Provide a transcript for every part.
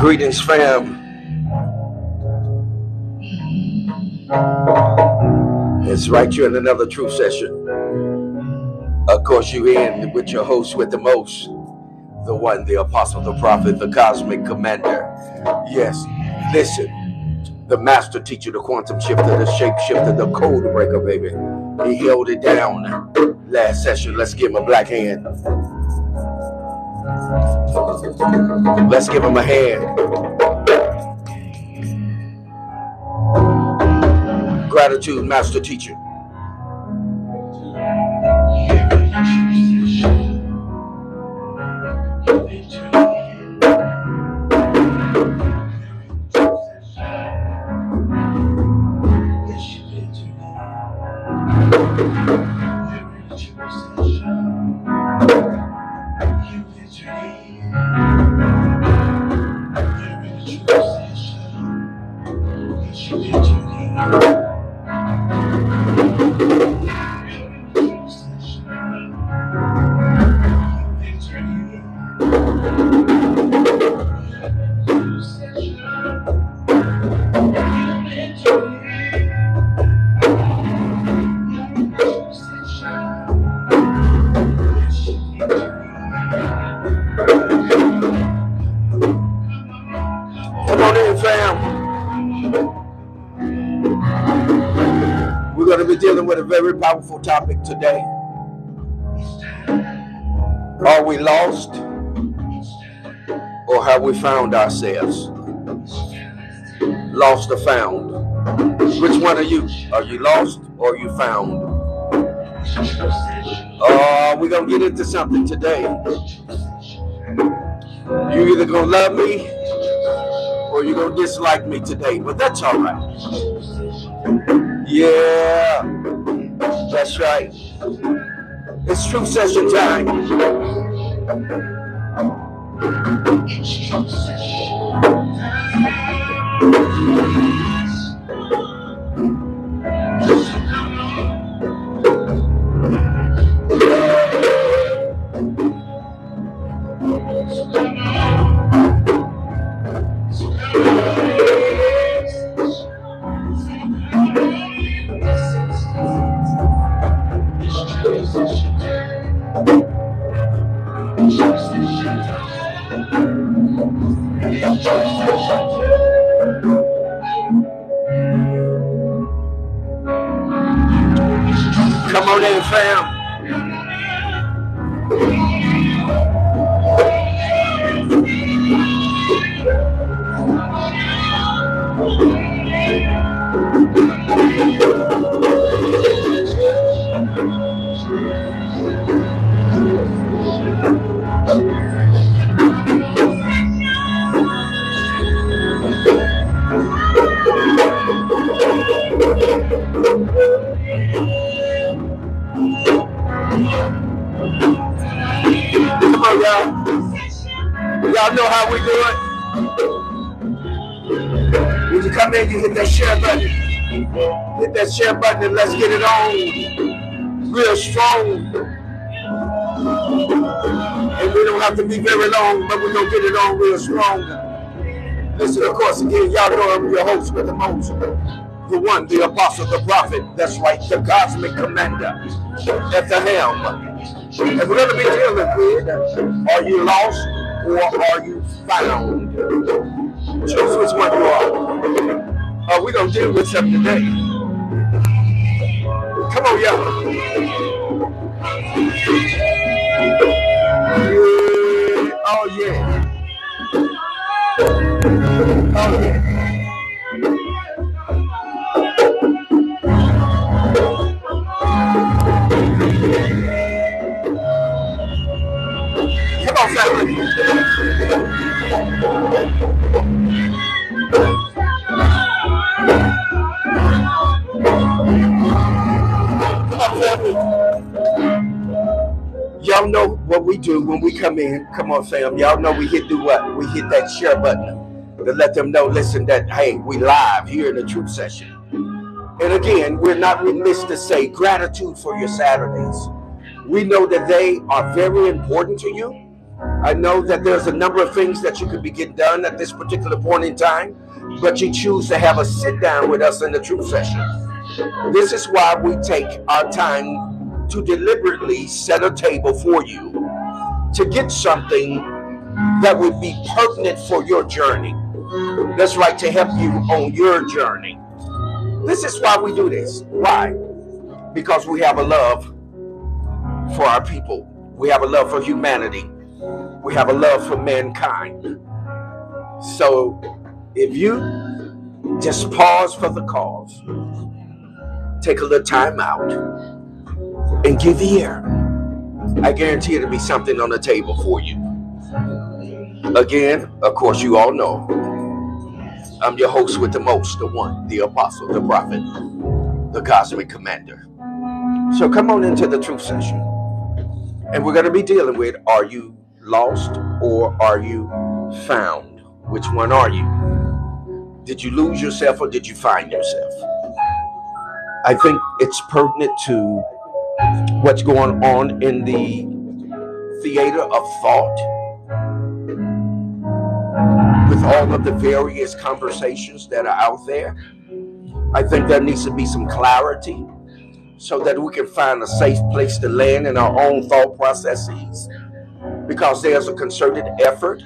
Greetings, fam. It's right here in another truth session. Of course, you in with your host with the most, the one, the apostle, the prophet, the cosmic commander. Yes, listen, the master teacher, the quantum shifter, the shape shifter, the code breaker, baby. He held it down last session. Let's give him a black hand. Let's give him a hand. Gratitude, master teacher. Come on in, fam. We're going to be dealing with a very powerful topic today. Are we lost, or have we found ourselves? Lost or found? Which one are you? Are you lost or are you found? We're going to get into something today. You either going to love me or you're going to dislike me today, but that's all right. Yeah, that's right. It's truth session time. It's truth session Come on in, fam. Come on, y'all. Y'all know how we do it. When you come in, you hit that share button. Hit that share button and let's get it on real strong. And we don't have to be very long, but we're going to get it on real strong. Listen, of course, again, y'all know I'm your host with the most. The one, the apostle, the prophet. That's right, the cosmic commander at the helm. And we're going to be dealing with, are you lost or are you found? Choose which one you are. We're going to deal with something today. Come on, y'all. Yeah. Oh, yeah. Oh, yeah. Come on, family. Come on, family. Y'all know what we do when we come in. Come on, fam. Y'all know we hit do what? We hit that share button to let them know, listen, that, hey, we live here in the truth session. And again, we're not remiss to say gratitude for your Saturdays. We know that they are very important to you. I know that there's a number of things that you could be getting done at this particular point in time, but you choose to have a sit down with us in the truth session. This is why we take our time to deliberately set a table for you to get something that would be pertinent for your journey. That's right, to help you on your journey. This is why we do this. Why? Because we have a love for our people. We have a love for humanity. We have a love for mankind. So if you just pause for the cause, take a little time out, and give ear, I guarantee it'll be something on the table for you. Again, of course, you all know, I'm your host with the most, the one, the apostle, the prophet, the cosmic commander. So come on into the truth session. And we're going to be dealing with, are you lost or are you found? Which one are you? Did you lose yourself or did you find yourself? I think it's pertinent to what's going on in the theater of thought with all of the various conversations that are out there. I think there needs to be some clarity so that we can find a safe place to land in our own thought processes, because there's a concerted effort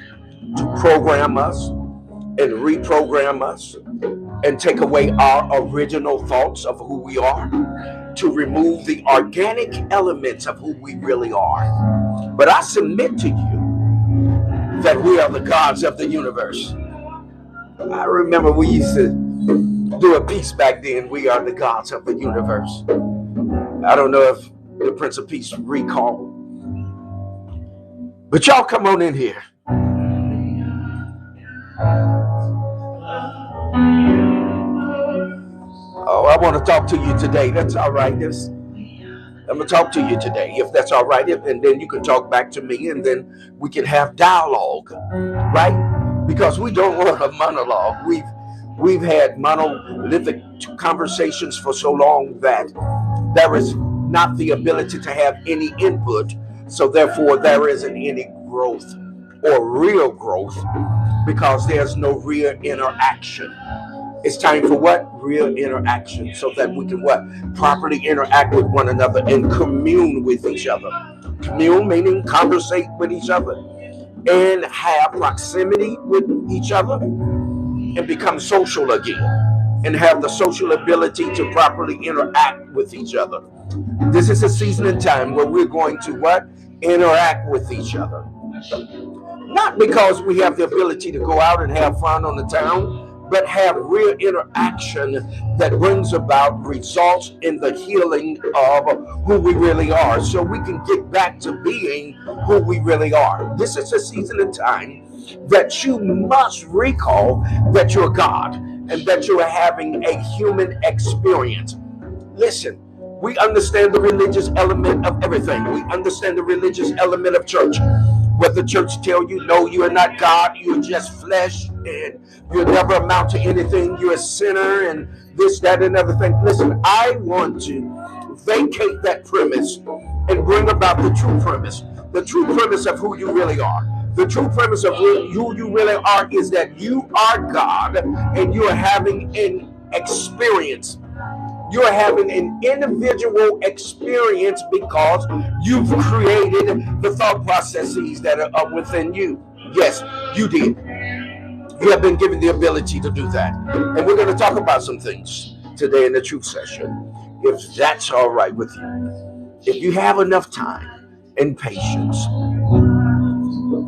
to program us and reprogram us and take away our original thoughts of who we are, to remove the organic elements of who we really are. But I submit to you that we are the gods of the universe. I remember we used to do a piece back then, we are the gods of the universe. I don't know if the Prince of Peace recall, but y'all come on in here. Oh, I want to talk to you today. That's all right. I'm going to talk to you today, if that's all right. And then you can talk back to me, and then we can have dialogue, right? Because we don't want a monologue. We've had monolithic conversations for so long that there is not the ability to have any input. So therefore, there isn't any growth or real growth, because there's no real interaction. It's time for what? Real interaction, so that we can what? Properly interact with one another and commune with each other. Commune meaning conversate with each other and have proximity with each other and become social again and have the social ability to properly interact with each other. This is a season and time where we're going to what? Interact with each other. Not because we have the ability to go out and have fun on the town, but have real interaction that brings about results in the healing of who we really are, so we can get back to being who we really are. This is a season of time that you must recall that you're God and that you're having a human experience. Listen, we understand the religious element of everything. We understand the religious element of church. What the church tell you, no, you are not God, you're just flesh, and you'll never amount to anything, you're a sinner, and this, that, and other thing. Listen, I want to vacate that premise and bring about the true premise of who you really are. The true premise of who you really are is that you are God, and you are having an experience. You're having an individual experience because you've created the thought processes that are within you. Yes, you did. You have been given the ability to do that. And we're going to talk about some things today in the truth session, if that's all right with you. If you have enough time and patience,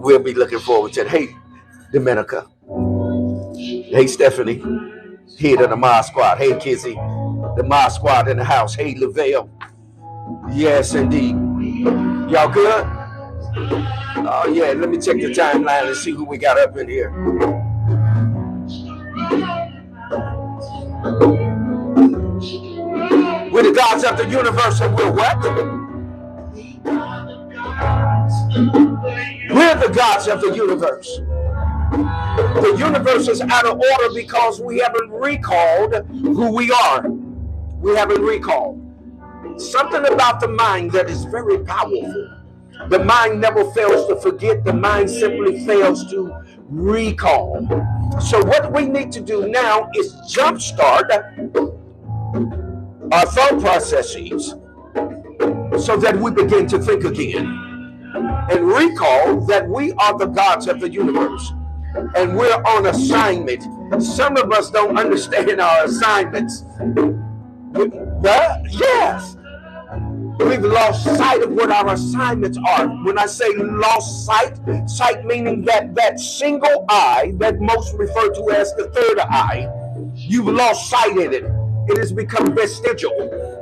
we'll be looking forward to it. Hey, Dominica. Hey, Stephanie. Head of the Ma Squad. Hey, Kizzy. The Ma Squad in the house. Hey, Lavelle. Yes, indeed. Y'all good? Oh, yeah. Let me check the timeline and see who we got up in here. We're the gods of the universe, and we're what? We're the gods of the universe. The universe is out of order because we haven't recalled who we are. We haven't recalled. Something about the mind that is very powerful. The mind never fails to forget. The mind simply fails to recall. So what we need to do now is jumpstart our thought processes so that we begin to think again and recall that we are the gods of the universe and we're on assignment. Some of us don't understand our assignments. Yes. We've lost sight of what our assignments are. When I say lost sight, sight meaning that single eye that most refer to as the third eye, you've lost sight in it. It has become vestigial.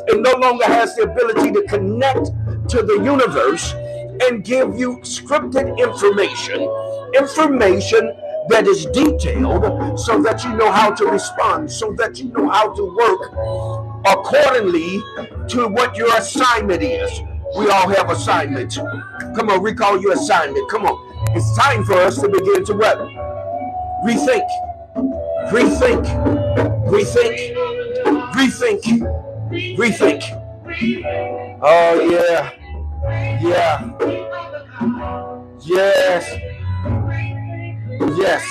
It no longer has the ability to connect to the universe and give you scripted information that is detailed so that you know how to respond, so that you know how to work accordingly to what your assignment is. We all have assignments. Come on, recall your assignment. Come on. It's time for us to begin to what? Rethink. Rethink. Rethink. Rethink. Rethink. Oh, yeah. Yeah. Yes. Yes.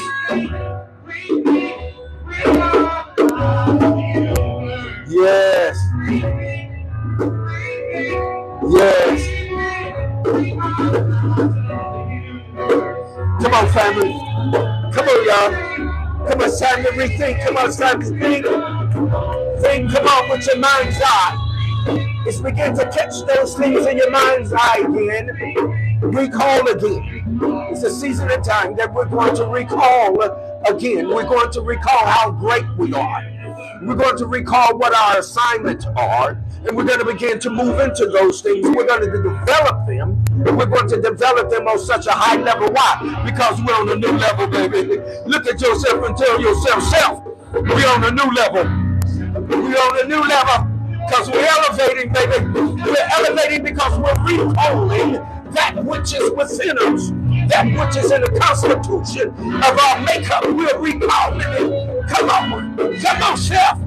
Yes. Yes. Come on, family. Come on, y'all. Come on, it's time to rethink. Come on, it's time to think. Think, come on, with your mind's eye. It's begin to catch those things in your mind's eye again. Recall again. It's a season of time that we're going to recall again. We're going to recall how great we are. We're going to recall what our assignments are, and we're going to begin to move into those things. We're going to develop them, and we're going to develop them on such a high level. Why? Because we're on a new level, baby. Look at yourself and tell yourself, self, we're on a new level. We're on a new level because we're elevating, baby. We're elevating because we're recalling that which is within us, that which is in the constitution of our makeup. We're recalling it. Come on, chef.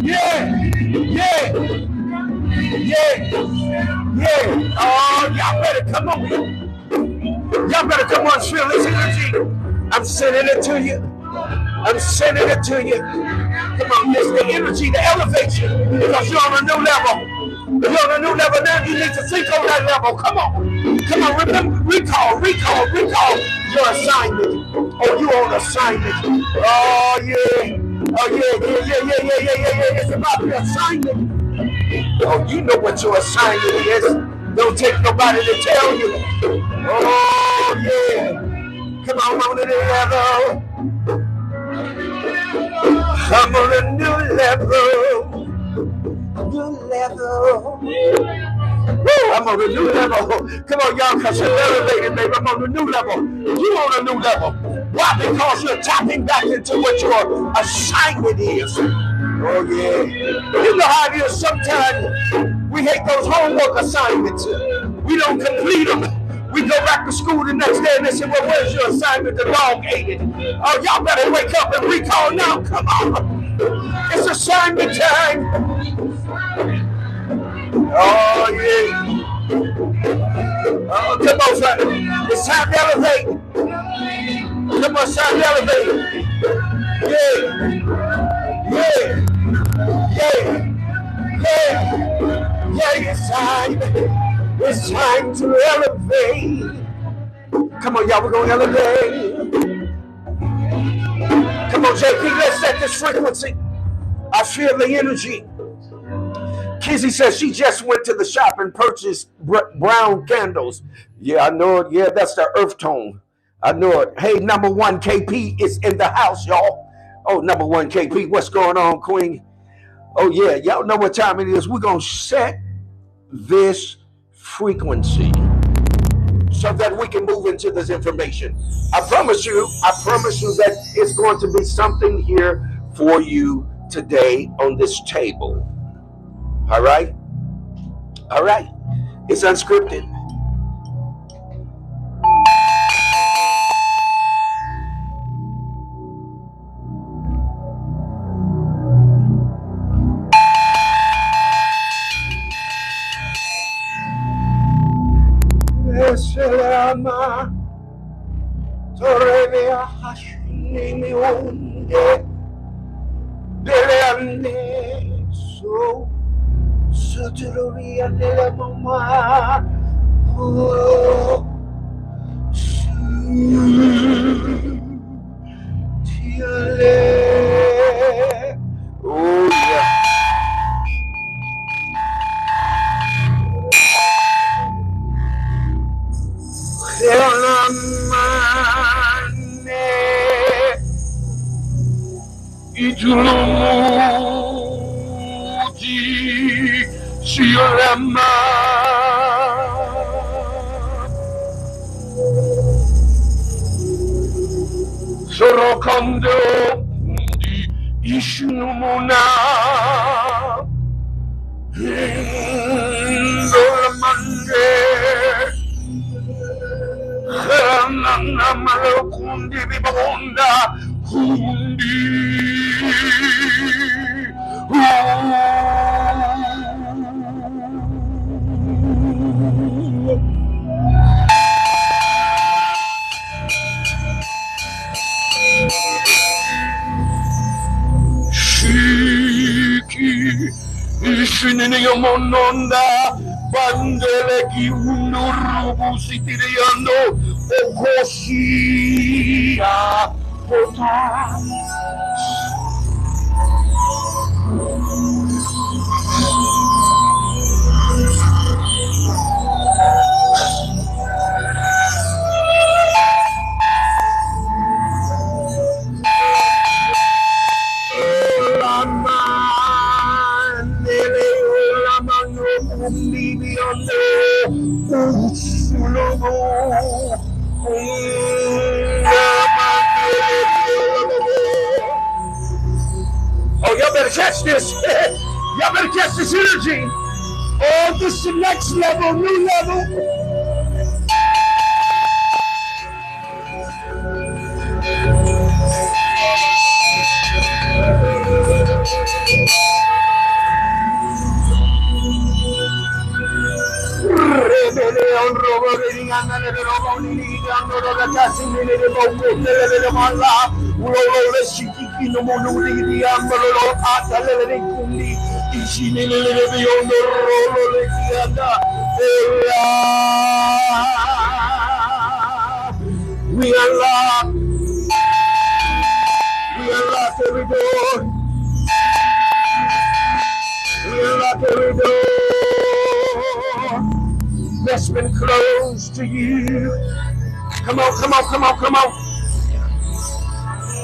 Yeah, yeah, yeah. Oh, y'all better come on. Y'all better come on, feel this energy. I'm sending it to you. I'm sending it to you. Come on, it's the energy, the elevation, because you're on a new level. You're on a new level now. You need to think on that level. Come on. Come on, remember, recall your assignment. Oh, you're on assignment. Oh, yeah. Oh, yeah. It's about the assignment. Oh, you know what your assignment is. Don't take nobody to tell you. Oh, yeah. Come on to the level. I'm on a new level. New level. Woo, I'm on a new level. Come on, y'all, because you're elevated, baby. I'm on a new level. You're on a new level. Why? Because you're tapping back into what your assignment is. Oh, yeah. You know how it is sometimes. We hate those homework assignments. We don't complete them. We go back to school the next day and they say, well, where's your assignment? The dog ate it. Oh, y'all better wake up and recall now. Come on. It's assignment time. Oh, yeah. Oh, come on, son. It's time to elevate. Come on, son, elevate. Yeah. It's time to elevate. Come on, y'all, we're going to elevate. Come on, JP, let's set this frequency. I feel the energy. Kizzy says she just went to the shop and purchased brown candles. Yeah, I know it. Yeah, that's the earth tone. I know it. Hey, number one KP is in the house, y'all. Oh, number one KP, what's going on, Queen? Oh, yeah, y'all know what time it is. We're going to set this frequency so that we can move into this information. I promise you that it's going to be something here for you today on this table. All right? All right. It's unscripted. Lama Torrevea Hashnimi Onde Deleande So Soteroria de la Mama Oh Tiale Oh yeah. Itulumuti siolama sorokando di ishinumuna indolamande Nana Malokundi Bibonda Kundi Shiki Ishinini Yomononda Bandele ki unurubu sitiriando okoshia pota. Oh, y'all better catch this. Y'all better catch this energy. Oh, this is the next level, new level. We unlock every door. We unlock every door that's been closed to you. Come on, come on, come on, come on.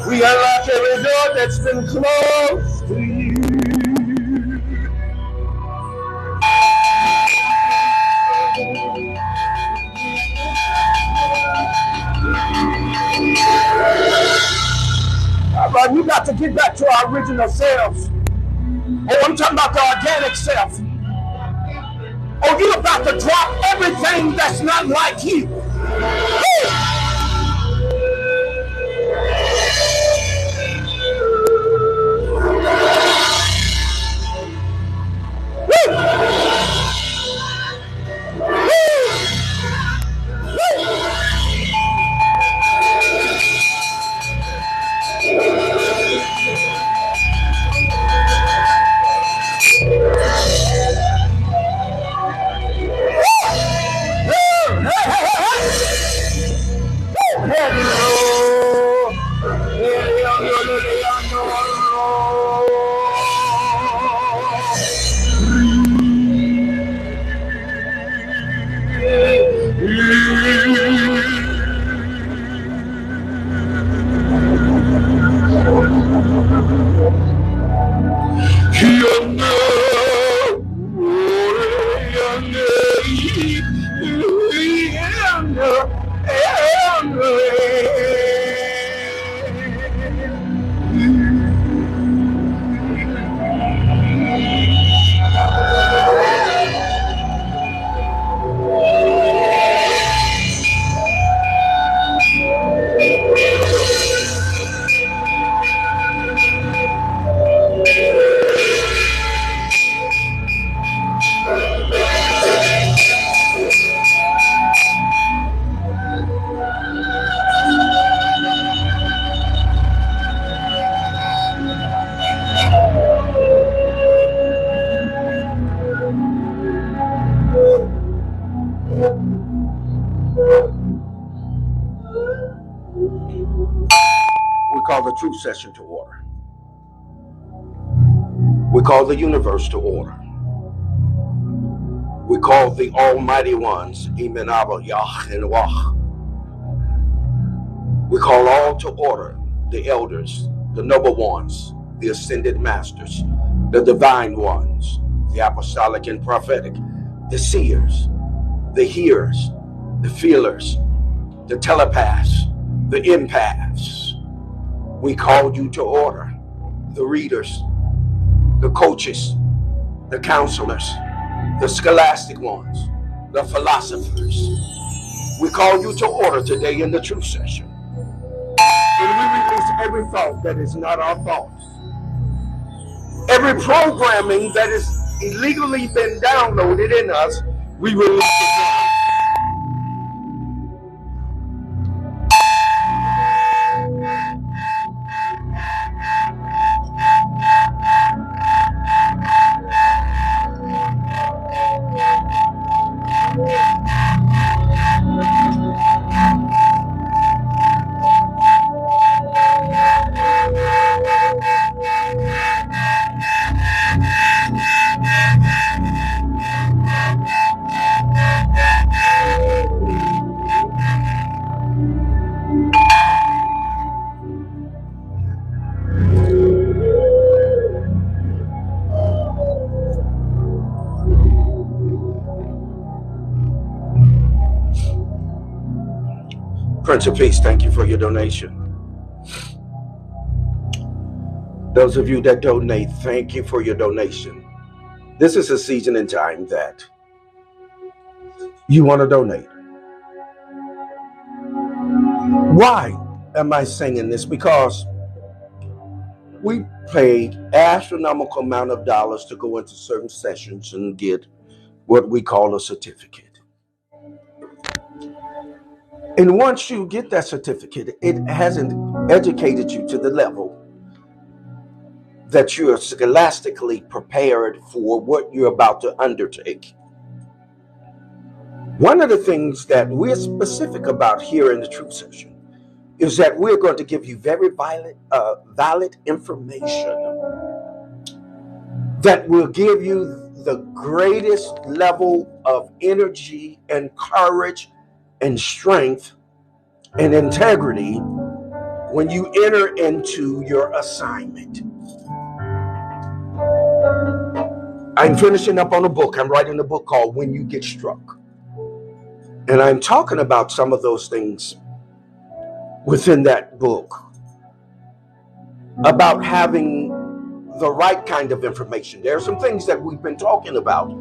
We unlock every door that's been closed to you. But we got to get back to our original selves. Oh, I'm talking about the organic self. Oh, you're about to drop everything that's not like you. call the truth session to order. We call the universe to order. We call the almighty ones, Imen Abba, Yah, and Wah. We call all to order, the elders, the noble ones, the ascended masters, the divine ones, the apostolic and prophetic, the seers, the hearers, the feelers, the telepaths, the empaths. We called you to order, the readers, the coaches, the counselors, the scholastic ones, the philosophers. We call you to order today in the truth session. And we release every thought that is not our thoughts. Every programming that is illegally been downloaded in us, we release it now. Prince of Peace, thank you for your donation. Those of you that donate, thank you for your donation. This is a season and time that you want to donate. Why am I saying this? Because we paid astronomical amount of dollars to go into certain sessions and get what we call a certificate. And once you get that certificate, it hasn't educated you to the level that you are scholastically prepared for what you're about to undertake. One of the things that we're specific about here in the truth session is that we're going to give you very valid information that will give you the greatest level of energy and courage and strength and integrity when you enter into your assignment. I'm finishing up on a book. I'm writing a book called When You Get Struck. And I'm talking about some of those things within that book about having the right kind of information. There are some things that we've been talking about.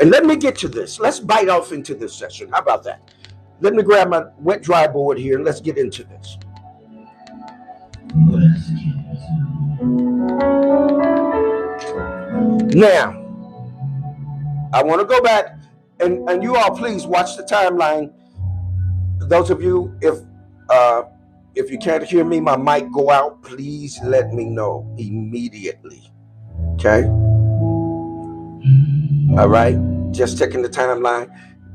And let me get to this. Let's bite off into this session. How about that? Let me grab my wet dry board here and let's get into this. Now, I want to go back and you all please watch the timeline. Those of you, if you can't hear me, my mic go out, please let me know immediately. Okay? All right? Just checking the timeline.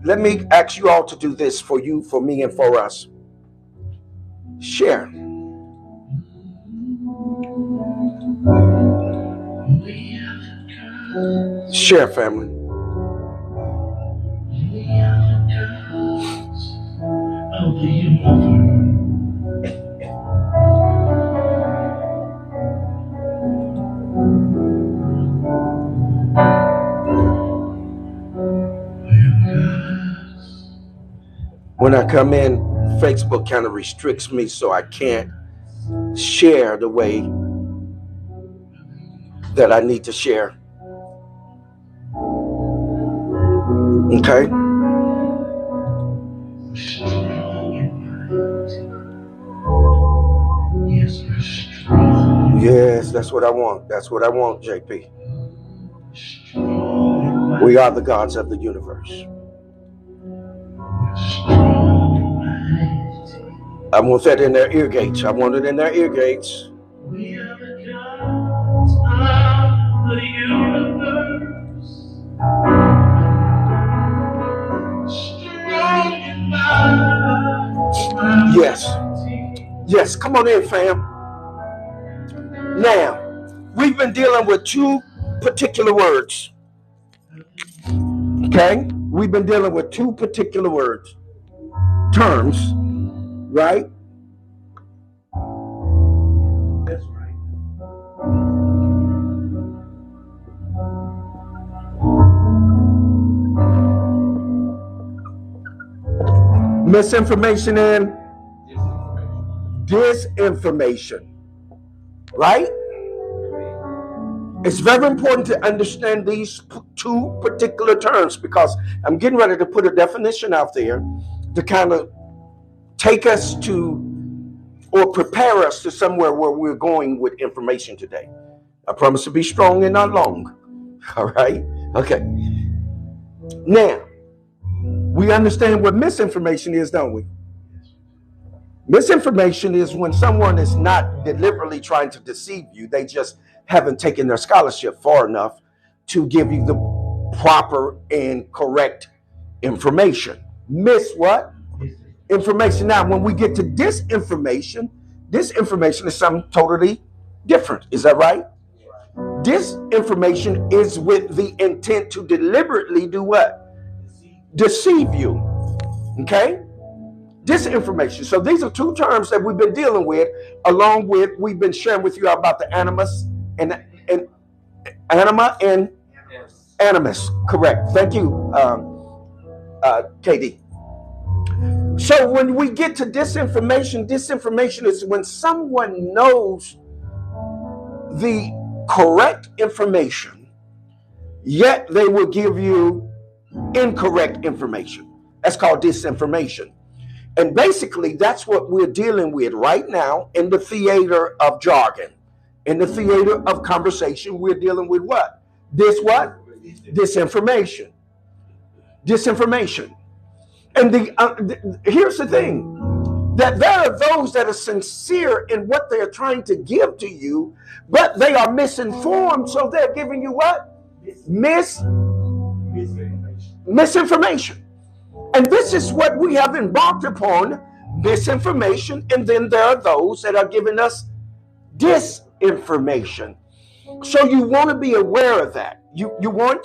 Let me ask you all to do this for you, for me, and for us. Share. Share, family. When I come in, Facebook kind of restricts me, so I can't share the way that I need to share. Okay? Yes, that's what I want. That's what I want, JP. We are the gods of the universe. I want that in their ear gates. I want it in their ear gates. We are the gods of the universe. Strong in mind. Yes. Yes, come on in, fam. Now, we've been dealing with two particular words. Okay? We've been dealing with two particular words, terms, right? That's right. Misinformation and disinformation, right? It's very important to understand these two particular terms, because I'm getting ready to put a definition out there to kind of take us to, or prepare us to somewhere where we're going with information today. I promise to be strong and not long. All right? Okay. Now, we understand what misinformation is, don't we? Misinformation is when someone is not deliberately trying to deceive you. They just haven't taken their scholarship far enough to give you the proper and correct information. Miss what? Information. Now, when we get to disinformation, disinformation is something totally different. Is that right? Disinformation is with the intent to deliberately do what? Deceive you. Okay? Disinformation. So these are two terms that we've been dealing with, along with we've been sharing with you about the animus and anima and animus. Correct. Thank you, KD. So when we get to disinformation, disinformation is when someone knows the correct information, yet they will give you incorrect information. That's called disinformation. And basically, that's what we're dealing with right now in the theater of jargon. In the theater of conversation, we're dealing with what? Disinformation. Disinformation. And here's the thing, that there are those that are sincere in what they're trying to give to you, but they are misinformed, so they're giving you what? Misinformation. And this is what we have embarked upon, misinformation, and then there are those that are giving us disinformation. So you want to be aware of that. You want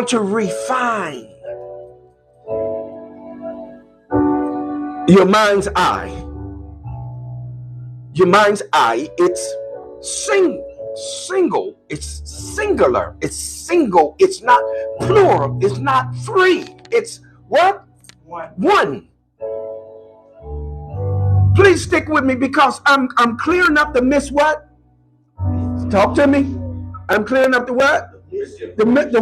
to refine your mind's eye. Your mind's eye, it's single, it's singular, it's single, it's not plural, it's not three, it's what? One. Please stick with me, because I'm clear enough to miss what? Talk to me. I'm clear enough to what? The what?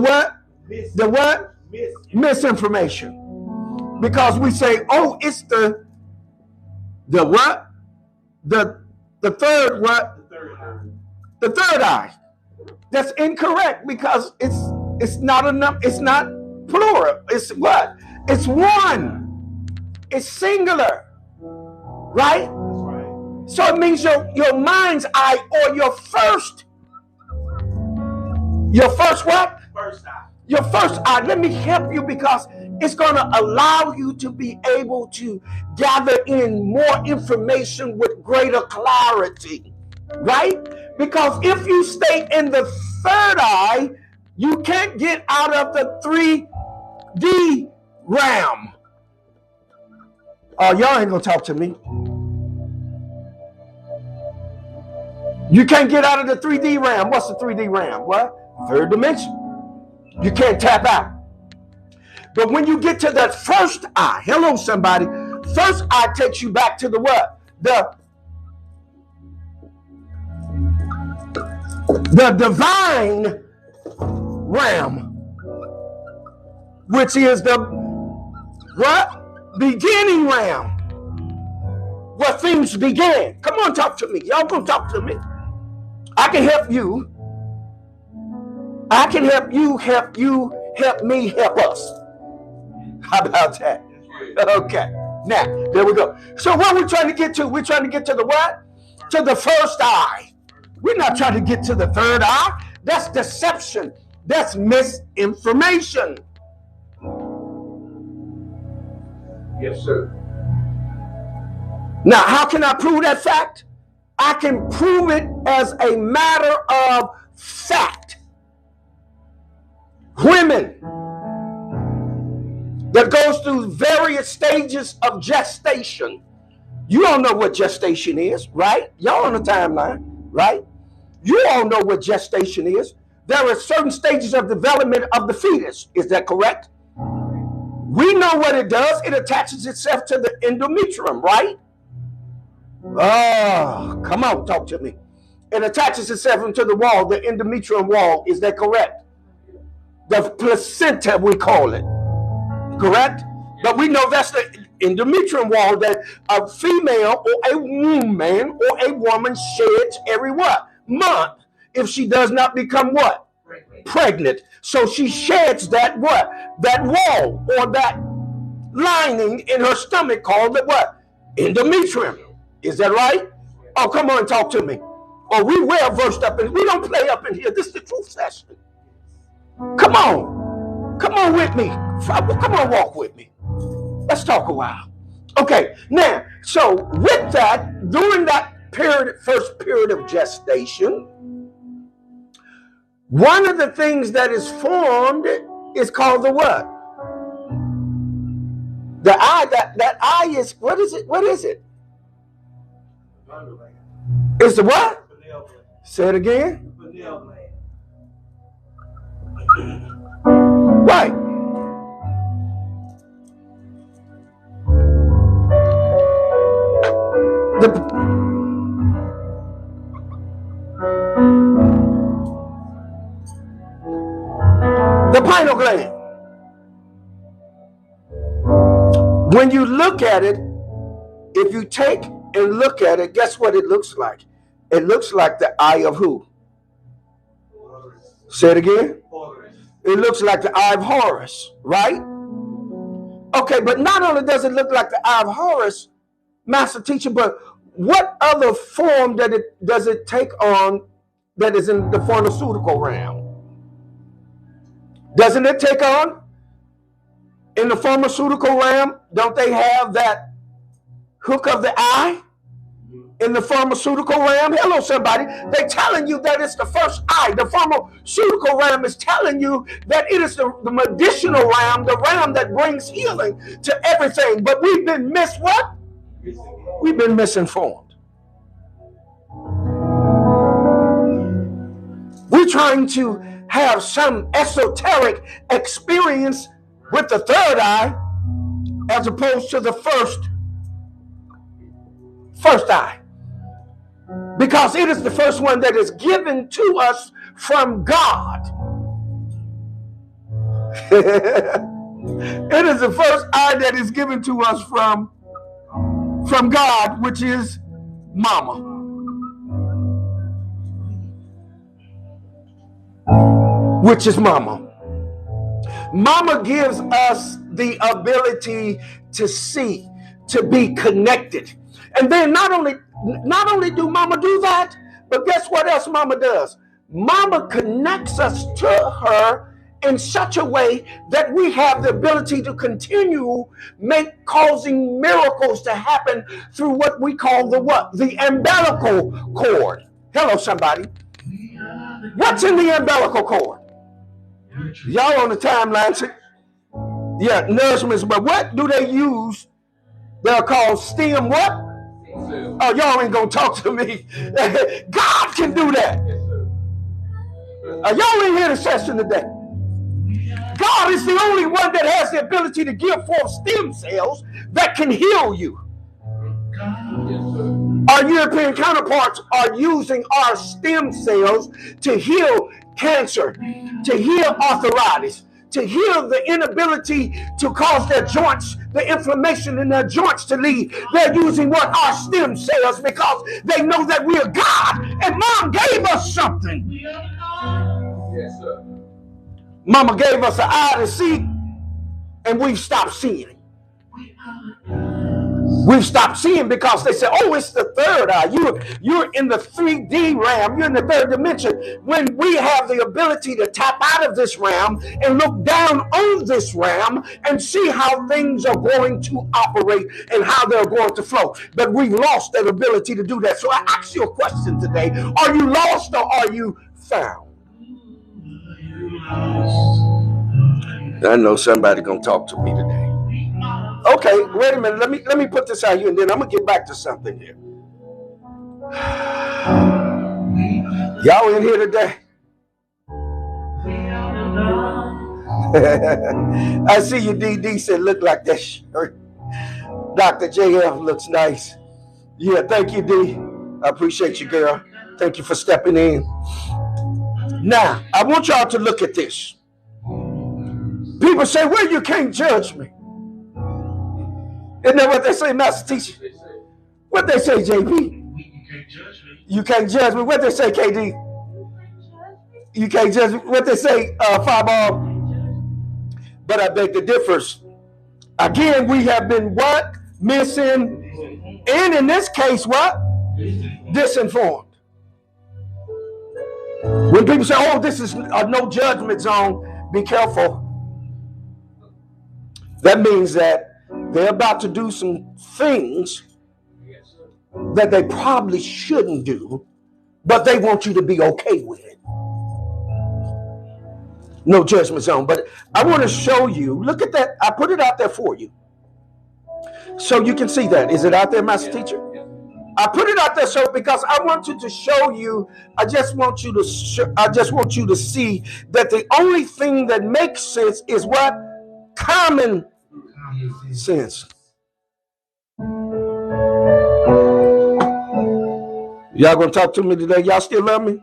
The what? Misinformation. Because we say, oh, it's the what? The third what? The third eye. That's incorrect, because it's not enough. It's not plural. It's what? It's one. It's singular. Right? So it means your mind's eye, or your first what? First eye. Your first eye. Let me help you, because it's going to allow you to be able to gather in more information with greater clarity. Right? Because if you stay in the third eye, you can't get out of the 3D realm. Oh, y'all ain't going to talk to me. You can't get out of the 3D realm. What's the 3D realm? What? Third dimension. You can't tap out. But when you get to that first eye, hello somebody, first eye takes you back to the what? The divine realm, which is the what? Beginning realm, where things began. Come on, talk to me. Y'all gonna talk to me. I can help you. I can help you, help me, help us. How about that? Okay. Now, there we go. So what are we trying to get to? We're trying to get to the what? To the first eye. We're not trying to get to the third eye. That's deception. That's misinformation. Yes, sir. Now, how can I prove that fact? I can prove it as a matter of fact. Women that goes through various stages of gestation. You all know what gestation is, right? Y'all on the timeline, right? You all know what gestation is. There are certain stages of development of the fetus. Is that correct? We know what it does. It attaches itself to the endometrium, right? Oh, come on, talk to me. It attaches itself into the wall, the endometrium wall. Is that correct? The placenta, we call it. Correct? But we know that's the endometrium wall that a female or a woman or a woman sheds every what? Month. If she does not become what? Pregnant. So she sheds that what? That wall or that lining in her stomach called the what? Endometrium. Is that right? Oh, come on and talk to me. Oh, we well versed up in, we don't play up in here. This is the truth session. Come on. Come on with me. Come on, walk with me. Let's talk a while. Okay, now, so with that, during that period, first period of gestation, one of the things that is formed is called the what? The eye, that eye is, what is it? What is it? It's the what? Say it again. Right. The pineal gland. When you look at it, if you take and look at it, guess what it looks like? It looks like the eye of who? Say it again. It looks like the eye of Horus, right? Okay, but not only does it look like the eye of Horus, master teacher, but what other form does it take on that is in the pharmaceutical realm? Doesn't it take on in the pharmaceutical realm? Don't they have that hook of the eye in the pharmaceutical realm? Hello, somebody. They're telling you that it's the first eye. The pharmaceutical realm is telling you that it is the medicinal realm, the realm that brings healing to everything. But we've been what? We've been misinformed. We're trying to have some esoteric experience with the third eye as opposed to the first eye, because it is the first one that is given to us from God. It is the first eye that is given to us from God, which is mama. Which is mama. Mama gives us the ability to see, to be connected. And then not only do mama do that, but guess what else mama does? Mama connects us to her in such a way that we have the ability to continue causing miracles to happen through what we call the what? The umbilical cord. Hello, somebody. What's in the umbilical cord? Y'all on the timeline. Yeah, nourishments. But what do they use? They're called stem what? Oh, y'all ain't gonna talk to me. God can do that. Y'all ain't here to session today. God is the only one that has the ability to give forth stem cells that can heal you. Our European counterparts are using our stem cells to heal cancer, to heal arthritis, to heal the inability to cause their joints, the inflammation in their joints to leave. They're using what? Our stem cells, because they know that we are God. And mom gave us something. Yes, sir. Mama gave us an eye to see, and we've stopped seeing. We've stopped seeing because they say, oh, it's the third eye. You're in the 3D realm. You're in the third dimension. When we have the ability to tap out of this realm and look down on this realm and see how things are going to operate and how they're going to flow. But we've lost that ability to do that. So I ask you a question today. Are you lost or are you found? I know somebody gonna talk to me today. Okay, wait a minute. Let me put this out here, and then I'm gonna get back to something here. Y'all in here today? I see you, DD said, look like that shirt. Dr. JF looks nice. Yeah, thank you, D. I appreciate you, girl. Thank you for stepping in. Now, I want y'all to look at this. People say, well, you can't judge me. Isn't that what they say, Master Teacher? What they say, JP? You can't judge me. What they say, KD? You can't judge me. What they say, Fireball? But I beg the difference. Again, we have been what? Missing. And in this case, what? Disinformed. When people say, oh, this is a no judgment zone, be careful. That means that they're about to do some things that they probably shouldn't do, but they want you to be okay with it. No judgment zone. But I want to show you, look at that. I put it out there for you so you can see that. Is it out there, Master Teacher? I put it out there so because I want you to show you, I just want you to see that the only thing that makes sense is what? Common sense. Y'all gonna talk to me today? Y'all still love me?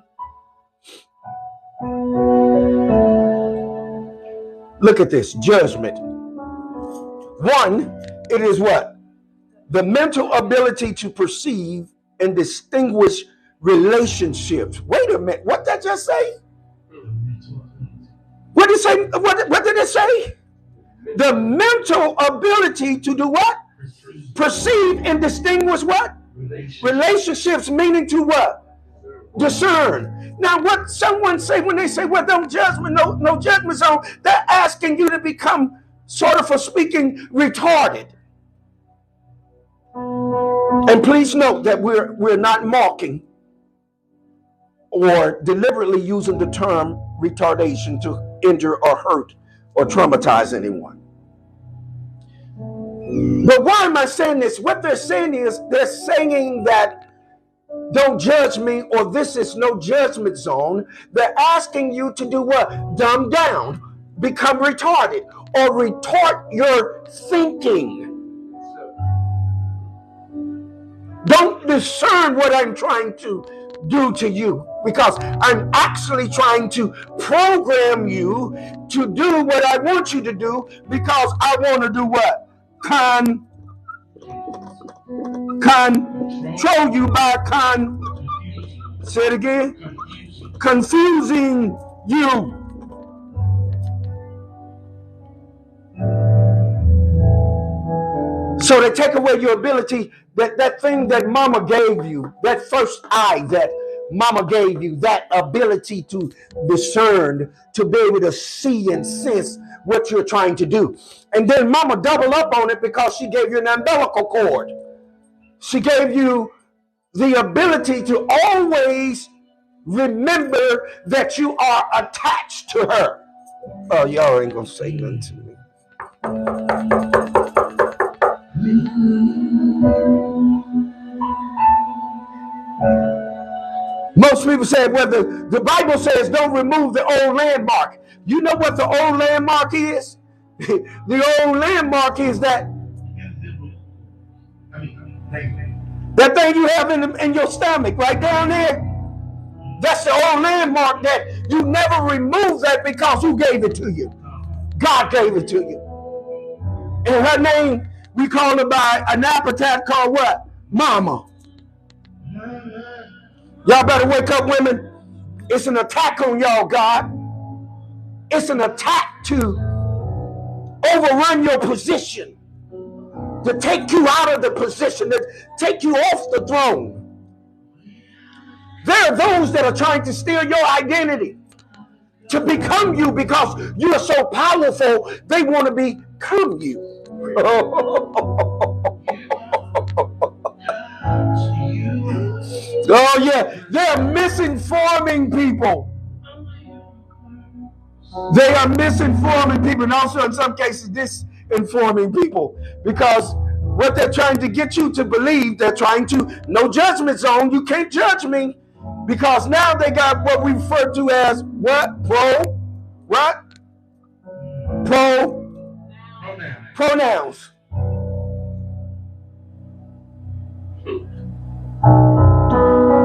Look at this, judgment. One, it is what? The mental ability to perceive and distinguish relationships. Wait a minute, what did that just say? What did it say? What did it say? The mental ability to do what? Perceive and distinguish what? Relationships, meaning to what? Discern. Now, what someone say when they say, well, don't judge me, no judgment zone, they're asking you to become, sort of for speaking, retarded. And please note that we're not mocking or deliberately using the term retardation to injure or hurt or traumatize anyone. But why am I saying this? What they're saying is they're saying that don't judge me or this is no judgment zone. They're asking you to do what? Dumb down, become retarded, or retard your thinking. Don't discern what I'm trying to do to you, because I'm actually trying to program you to do what I want you to do, because I want to do what? Control you by say it again, confusing you. So they take away your ability, that thing that mama gave you, that first eye that mama gave you, that ability to discern, to be able to see and sense what you're trying to do. And then mama double up on it because she gave you an umbilical cord. She gave you the ability to always remember that you are attached to her. Oh, y'all ain't gonna say nothing to me. Most people say, well, the Bible says don't remove the old landmark. You know what the old landmark is? The old landmark is that thing you have in your stomach right down there. That's the old landmark that you never remove that, because who gave it to you? God gave it to you. And her name, we call her by an epithet called what? Mama. Y'all better wake up, women. It's an attack on y'all, God. It's an attack to overrun your position. to take you out of the position, to take you off the throne. There are those that are trying to steal your identity, to become you because you are so powerful, they want to become you. Oh yeah, they're misinforming people. They are misinforming people, and also in some cases disinforming people, because what they're trying to get you to believe, they're trying to, no judgment zone, you can't judge me, because now they got what we refer to as what? Pronouns.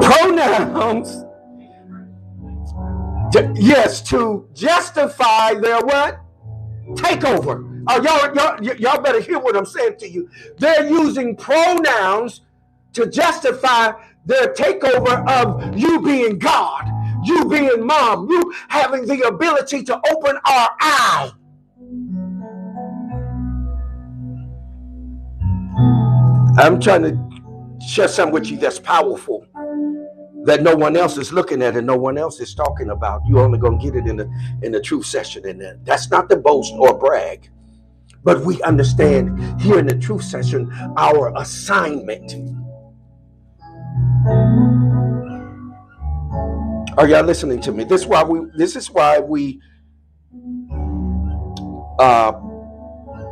Pronouns. Yes, to justify their what? Takeover. Y'all better hear what I'm saying to you. They're using pronouns to justify their takeover of you being God, you being mom, you having the ability to open our eye. I'm trying to share something with you that's powerful, that no one else is looking at and no one else is talking about. You're only going to get it in the truth session. And that's not to boast or brag, but we understand here in the truth session our assignment. Are y'all listening to me? This is why we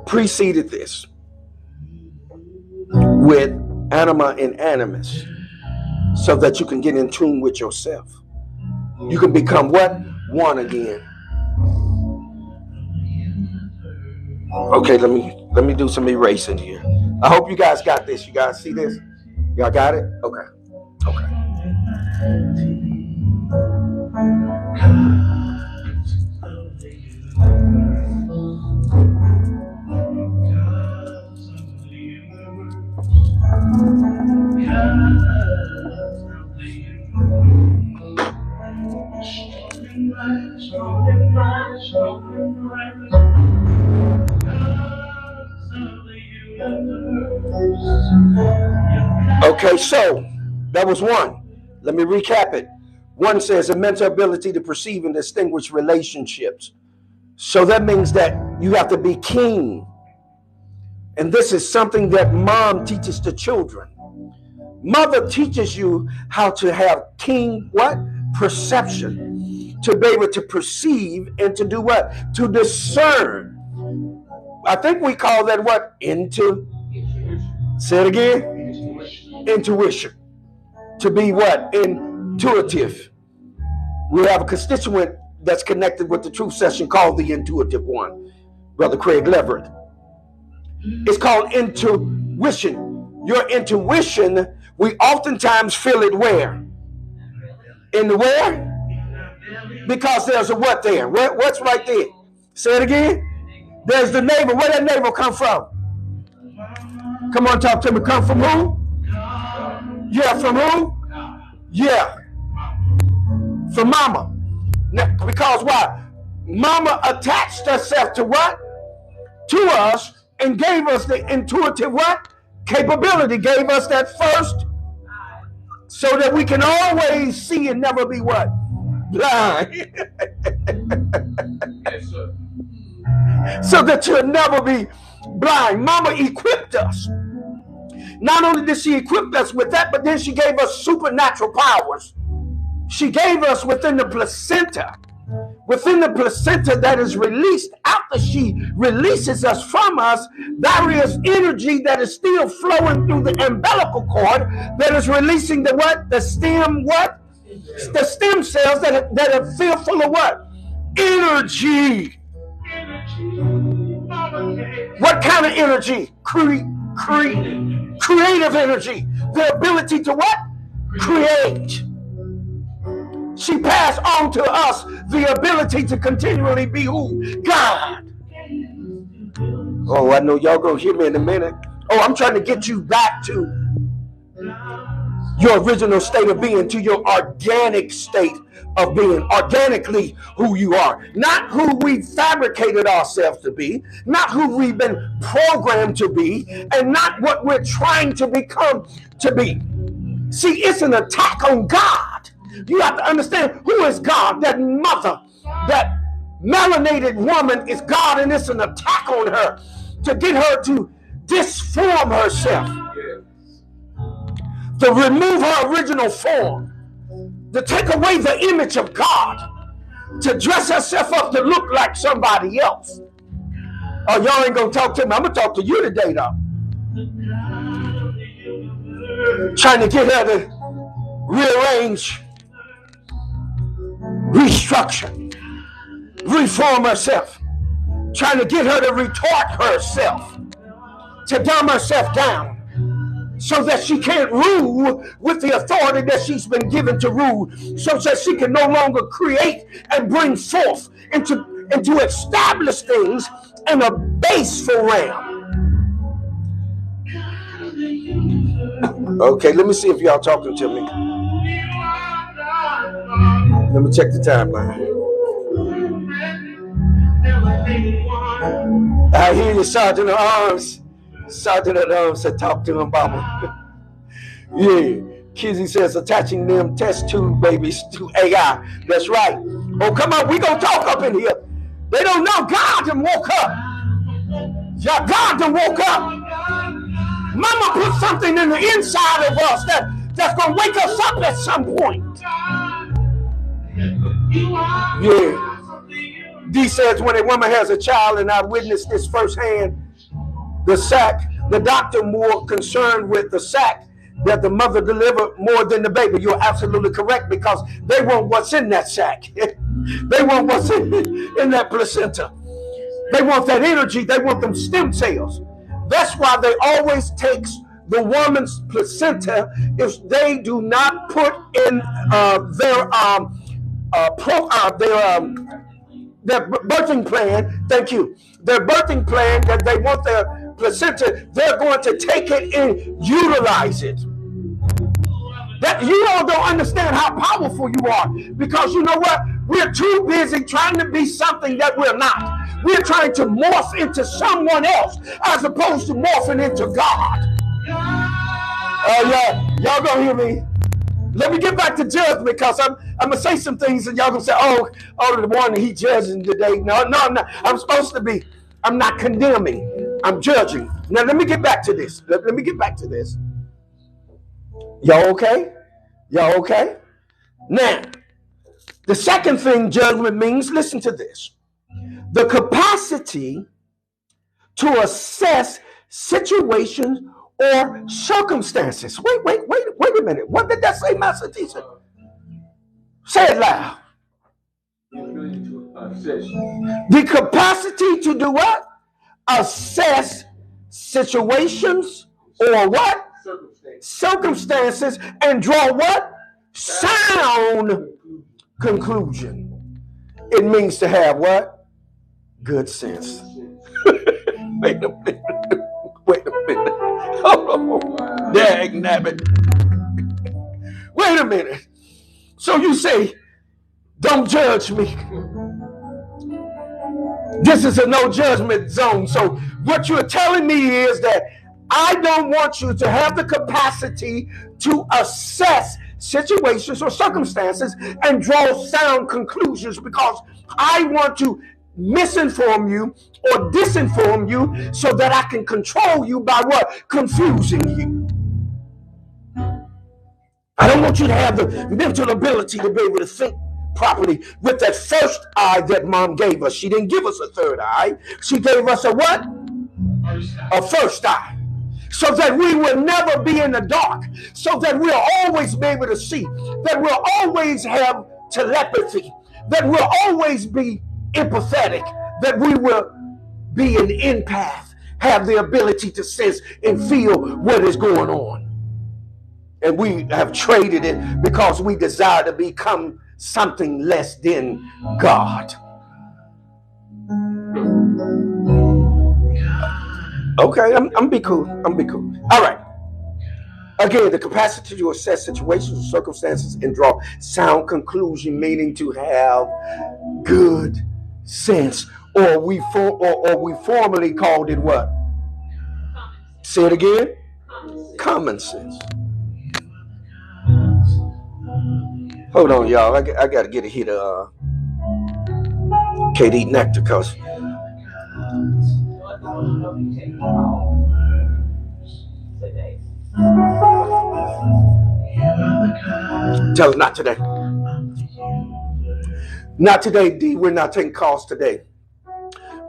preceded this with anima and animus, so that you can get in tune with yourself. You can become what? One again. Okay, let me do some erasing here. I hope you guys got this. You guys see this? Y'all got it? Okay. Okay, so that was one. Let me recap it. One says a mental ability to perceive and distinguish relationships. So that means that you have to be keen. And this is something that mom teaches to children. Mother teaches you how to have keen what? Perception. To be able to perceive and to do what? To discern. I think we call that what? Say it again. Intuition. To be what? Intuitive. We have a constituent that's connected with the truth session called the intuitive one, Brother Craig Leverett. It's called intuition. Your intuition, we oftentimes feel it where? In the where? Because there's a what there? What's right there? Say it again. There's the navel. Where that navel come from? Come on, talk to me. Come from who? Yeah, from who? Yeah. From mama. Now, because why? Mama attached herself to what? To us, and gave us the intuitive what? Capability. Gave us that first, so that we can always see and never be what? Blind. Yes, sir. So that you'll never be blind. Mama equipped us. Not only did she equip us with that, but then she gave us supernatural powers. She gave us within the placenta that is released after she releases us from us, there is energy that is still flowing through the umbilical cord that is releasing the what? The stem what? The stem cells that are filled full of what? Energy. What kind of energy? Creative energy. The ability to what? Create. She passed on to us the ability to continually be who? God. Oh, I know y'all gonna hear me in a minute. Oh, I'm trying to get you back to your original state of being to your organic state of being, organically who you are, not who we fabricated ourselves to be, not who we've been programmed to be, and not what we're trying to become to be. See, it's an attack on God. You have to understand who is God. That mother, that melanated woman is God, and it's an attack on her to get her to disform herself, to remove her original form, to take away the image of God, to dress herself up to look like somebody else. Oh, y'all ain't gonna talk to me. I'm gonna talk to you today, though. Trying to get her to rearrange, restructure, reform herself. Trying to get her to retort herself, to dumb herself down, so that she can't rule with the authority that she's been given to rule, so that she can no longer create and bring forth and to establish things in a baseful realm. Okay, let me see if y'all talking to me. Let me check the timeline. I hear you, Sergeant at Arms. Sergeant at Arms said, talk to him, Mama. Yeah. Kizzy says, attaching them test tube babies to AI. That's right. Oh, come on, we gonna talk up in here. They don't know God done woke up. Yeah, God done woke up. Mama put something in the inside of us that's gonna wake us up at some point. Yeah. D says, when a woman has a child, and I witnessed this firsthand, the doctor more concerned with the sac that the mother delivered more than the baby. You're absolutely correct, because they want what's in that sac. They want what's in that placenta. They want that energy. They want them stem cells. That's why they always take the woman's placenta if they do not put in their birthing plan. Thank you. Their birthing plan, that they want their placenta, they're going to take it and utilize it. That you all don't understand how powerful you are, because you know what? We're too busy trying to be something that we're not. We're trying to morph into someone else as opposed to morphing into God. Oh yeah, y'all gonna hear me. Let me get back to judgment, because I'm gonna say some things and y'all gonna say, oh, the one he judging today. No, I'm not. I'm supposed to be. I'm not condemning. I'm judging. Now let me get back to this. Let me get back to this. Y'all okay? Y'all okay? Now, the second thing judgment means, listen to this. The capacity to assess situations or circumstances. Wait a minute. What did that say, Master Teacher? Say it loud. The capacity to do what? Assess situations or what? Circumstances, and draw what? Sound conclusion. It means to have what? Good sense. Wait a minute. Oh, dang nabbit. Wait a minute. So you say, don't judge me. This is a no judgment zone. So what you're telling me is that I don't want you to have the capacity to assess situations or circumstances and draw sound conclusions, because I want to misinform you or disinform you so that I can control you by what? Confusing you. I don't want you to have the mental ability to be able to think properly with that first eye that mom gave us. She didn't give us a third eye. She gave us a what? A first eye. So that we will never be in the dark. So that we'll always be able to see. That we'll always have telepathy. That we'll always be empathetic. That we will be an empath. Have the ability to sense and feel what is going on. And we have traded it because we desire to become something less than God. Okay, I'm be cool. All right. Again, the capacity to assess situations or circumstances and draw sound conclusion, meaning to have good sense. Or we formerly called it what? Say it again. Common sense. Hold on, y'all. I got to get a hit of KD Nectar because tell us not today. Not today, D. We're not taking calls today.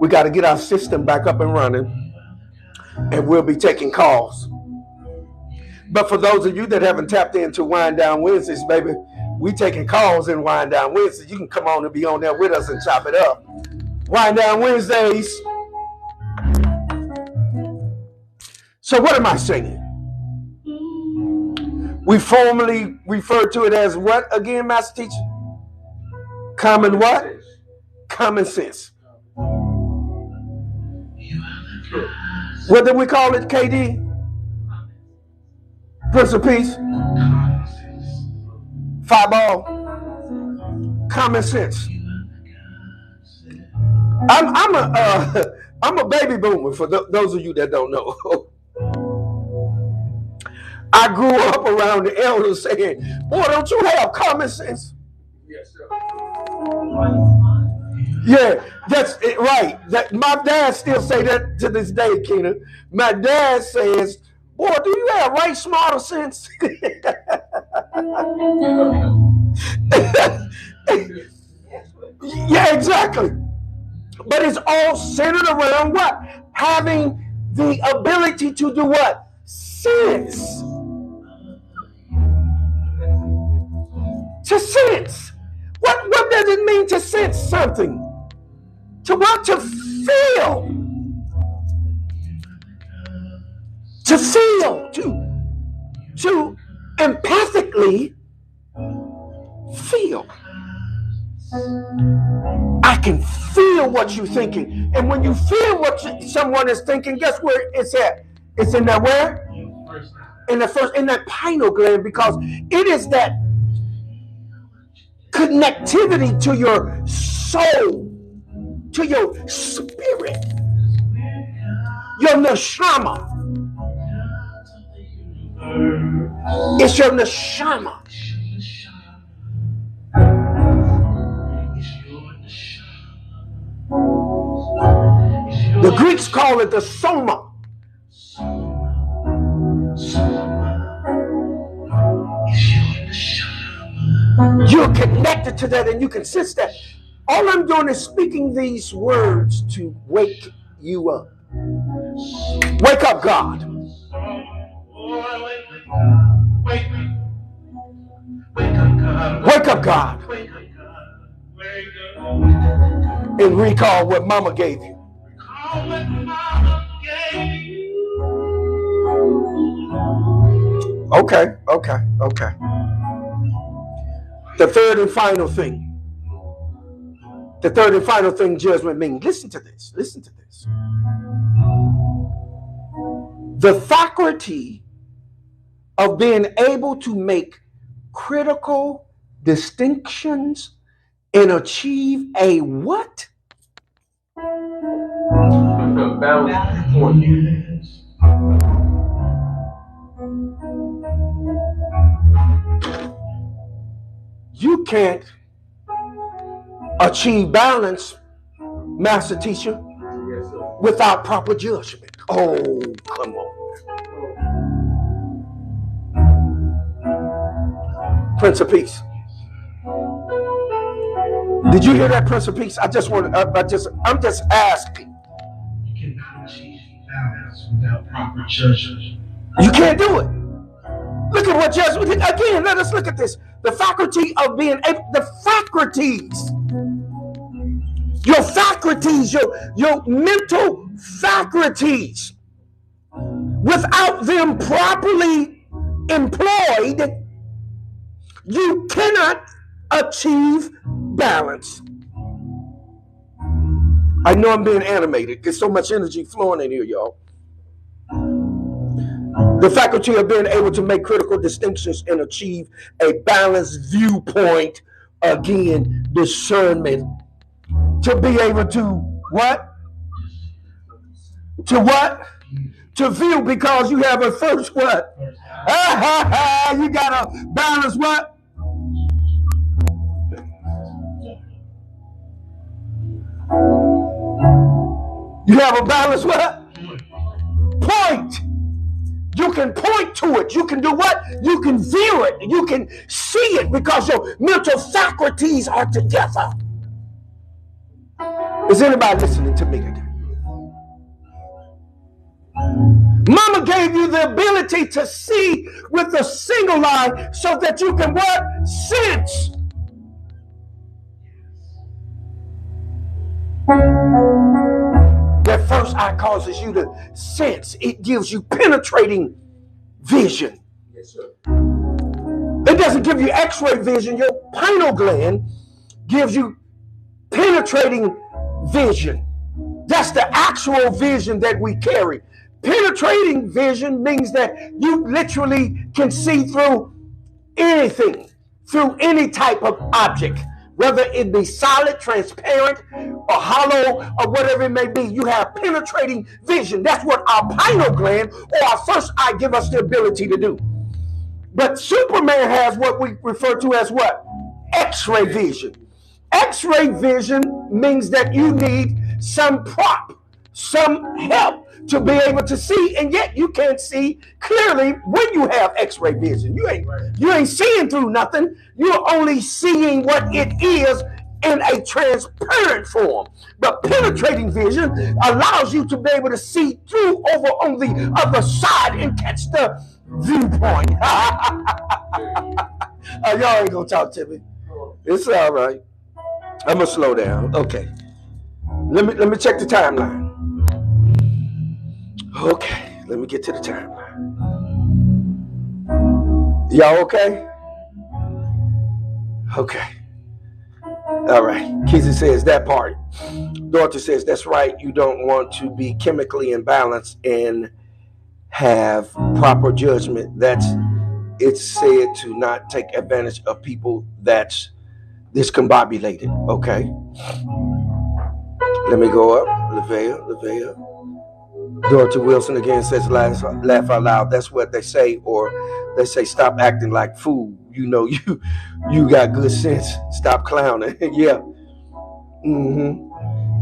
We got to get our system back up and running, and we'll be taking calls. But for those of you that haven't tapped into Wind Down Wednesdays, baby, we taking calls in Wind Down Wednesdays. You can come on and be on there with us and chop it up. Wind Down Wednesdays. So what am I saying? We formerly referred to it as what again, Master Teacher? Common what? Common sense. What did we call it, KD? Prince of Peace? Fireball? Common sense. I'm a baby boomer for those of you that don't know. I grew up around the elders saying, boy, don't you have common sense? Yes, sir. Yeah, that's it, right. That my dad still say that to this day, Keena. My dad says, boy, do you have right smarter sense? Yeah, exactly. But it's all centered around what? Having the ability to do what? Sense. To sense. What does it mean to sense something? To what? To feel. To feel. To empathically feel. I can feel what you're thinking. And when you feel what someone is thinking, guess where it's at? It's in that where? In that pineal gland, because it is that connectivity to your soul, to your spirit, your neshama. It's your neshama. The Greeks call it the soma. You're connected to that and you can sense that. All I'm doing is speaking these words to wake you up. Wake up, God. Wake up, God. And recall what Mama gave you. Okay. The third and final thing, judgment means. Listen to this. The faculty of being able to make critical distinctions and achieve a what? Balance point. You can't achieve balance, Master Teacher, without proper judgment. Oh, come on. Prince of Peace. Did you hear that, Prince of Peace? I'm just asking. You cannot achieve balance without proper judgment. You can't do it. Look at what judgment. Again, let us look at this. The faculty of being able, the faculties. Your faculties, your mental faculties. Without them properly employed, you cannot achieve balance. I know I'm being animated. There's so much energy flowing in here, y'all. The faculty of being able to make critical distinctions and achieve a balanced viewpoint. Again, discernment. To be able to what? To what? To view, because you have a first what? You got to balance what? You have a balance what? Point. You can point to it. You can do what? You can view it. You can see it because your mental faculties are together. Is anybody listening to me today? Mama gave you the ability to see with a single eye so that you can what? Sense. That first eye causes you to sense. It gives you penetrating vision. Yes, sir. It doesn't give you x-ray vision. Your pineal gland gives you penetrating vision. That's the actual vision that we carry. Penetrating vision means that you literally can see through anything, through any type of object, whether it be solid, transparent, or hollow, or whatever it may be. You have penetrating vision. That's what our pineal gland or our first eye give us the ability to do. But Superman has what we refer to as what? X-ray vision. X-ray vision means that you need some prop, some help to be able to see, and yet you can't see clearly when you have X-ray vision. You ain't seeing through nothing. You're only seeing what it is in a transparent form. But penetrating vision allows you to be able to see through over on the other side and catch the viewpoint. Y'all ain't gonna talk to me. It's all right. I'm gonna slow down. Okay. Let me check the timeline. Okay, let me get to the timeline. Y'all okay? Okay. All right. Kizzy says that part. Dorothy says that's right. You don't want to be chemically imbalanced and have proper judgment. It's said to not take advantage of people that's discombobulated. Okay. Let me go up. Lavea. Dorothy Wilson again says laugh out loud. That's what they say, or they say stop acting like fool. You know you got good sense. Stop clowning. Yeah.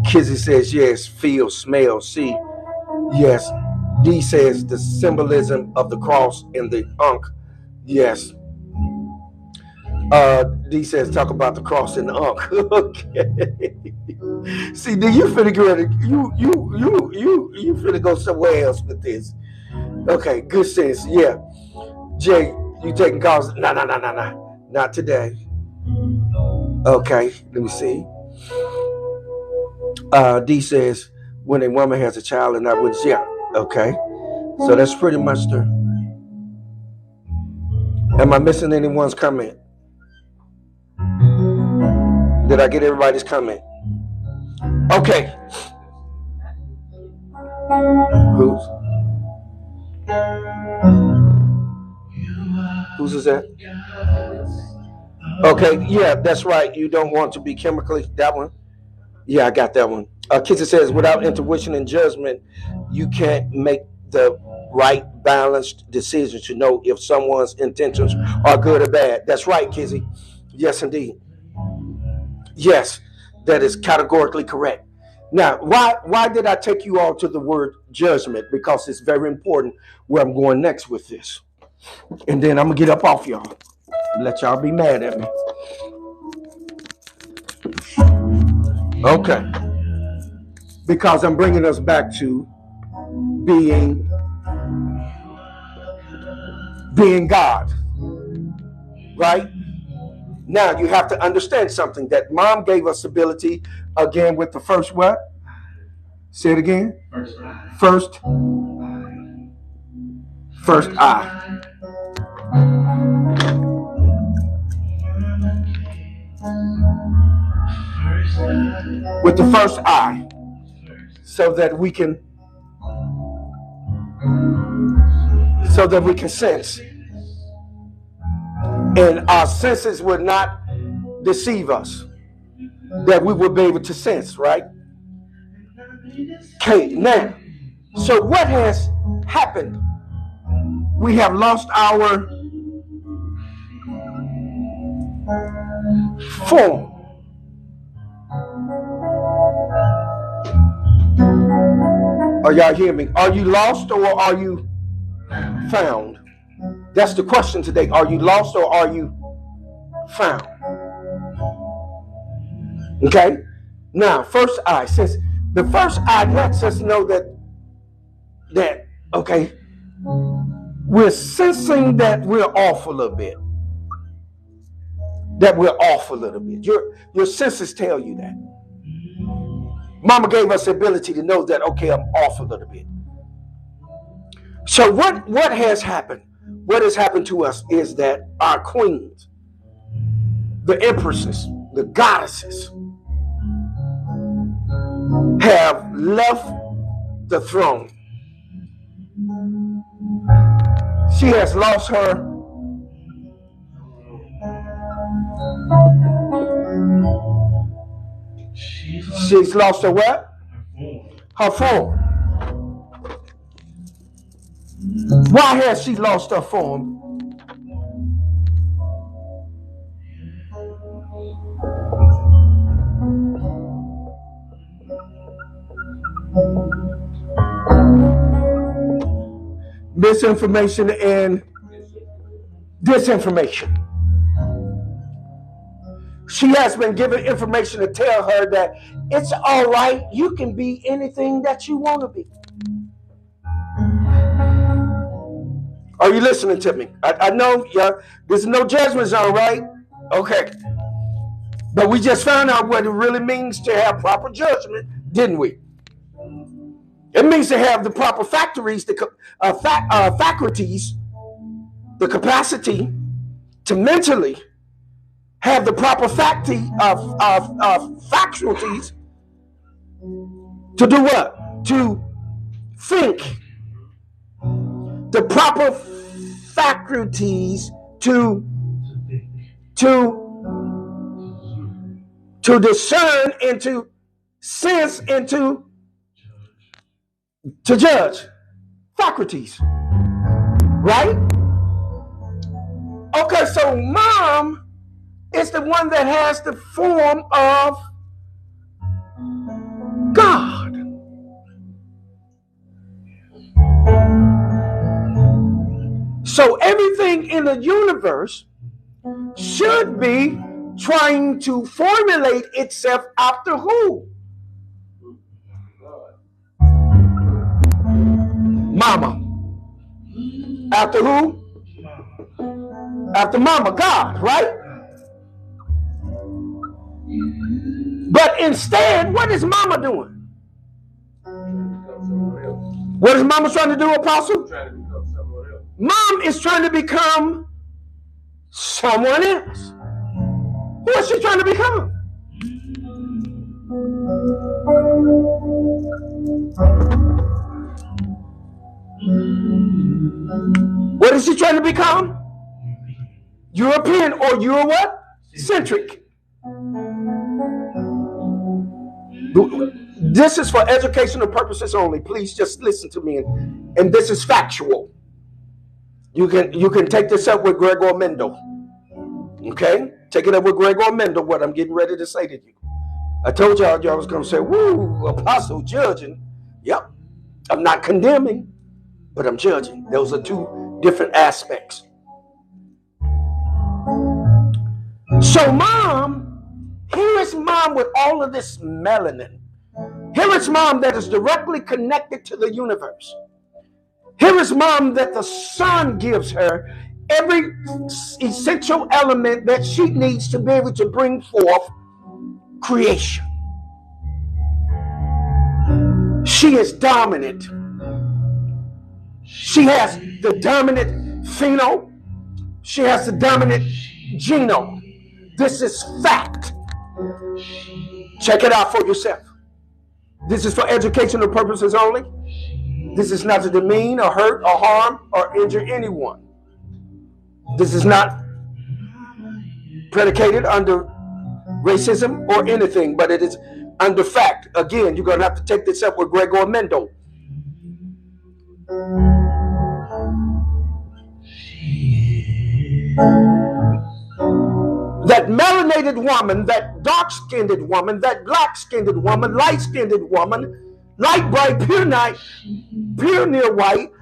Kizzy says yes. Feel, smell, see. Yes. D says the symbolism of the cross in the Ankh. Yes. D says talk about the cross in the Ankh. Okay. See, do you finna go? You finna go somewhere else with this? Okay, good sense. Yeah. Jay, you taking calls? No, not today. Okay, let me see. D says when a woman has a child and not with, yeah. Okay, so that's pretty much the. Am I missing anyone's comment? Did I get everybody's comment? Okay. Whose is that? Okay, yeah, that's right. You don't want to be chemically, that one. Yeah, I got that one. Kizzy says, without intuition and judgment, you can't make the right balanced decision to know if someone's intentions are good or bad. That's right, Kizzy. Yes, indeed. Yes, that is categorically correct. Now, why did I take you all to the word judgment? Because it's very important where I'm going next with this. And then I'm going to get up off y'all. Let y'all be mad at me. Okay. Because I'm bringing us back to being God. Right? Now, you have to understand something, that mom gave us ability, again, with the first what? Say it again. First eye. With the first eye. So that we can so that we can sense. And our senses would not deceive us, that we would be able to sense, right? Okay, now, so what has happened? We have lost our form. Are y'all hearing me? Are you lost or are you found? That's the question today. Are you lost or are you found? Okay? Now, first eye. Since the first eye lets us know that okay, we're sensing that we're off a little bit. That we're off a little bit. Your senses tell you that. Mama gave us the ability to know that, okay, I'm off a little bit. So what has happened? What has happened to us is that our queens, the empresses, the goddesses, have left the throne. She has lost her she's lost her what? Her form. Why has she lost her form? Misinformation and disinformation. She has been given information to tell her that it's all right, you can be anything that you want to be. Are you listening to me? I know there's no judgment zone, right? Okay. But we just found out what it really means to have proper judgment, didn't we? It means to have the proper faculties, faculties, the capacity to mentally have the proper faculties to do what? To think. The proper faculties to discern and to sense and to judge. Faculties. Right? Okay, so mom is the one that has the form of God. So everything in the universe should be trying to formulate itself after who? Mama. After who? After Mama, God, right? But instead, what is Mama doing? What is Mama trying to do, Apostle? Mom is trying to become someone else. Who is she trying to become? What is she trying to become? European or Euro what? Centric. This is for educational purposes only. Please just listen to me, and this is factual. You can take this up with Gregor Mendel. Okay? Take it up with Gregor Mendel, what I'm getting ready to say to you. I told y'all was going to say, woo, Apostle judging. Yep. I'm not condemning, but I'm judging. Those are two different aspects. So mom, here is mom with all of this melanin. Here is mom that is directly connected to the universe. Here is mom that the sun gives her every essential element that she needs to be able to bring forth creation. She is dominant. She has the dominant phenome. She has the dominant genome. This is fact. Check it out for yourself. This is for educational purposes only. This is not to demean or hurt or harm or injure anyone. This is not predicated under racism or anything, but it is under fact. Again, you're going to have to take this up with Gregor Mendel. That melanated woman, that dark-skinned woman, that black-skinned woman, light-skinned woman, light bright, pure night, pure near white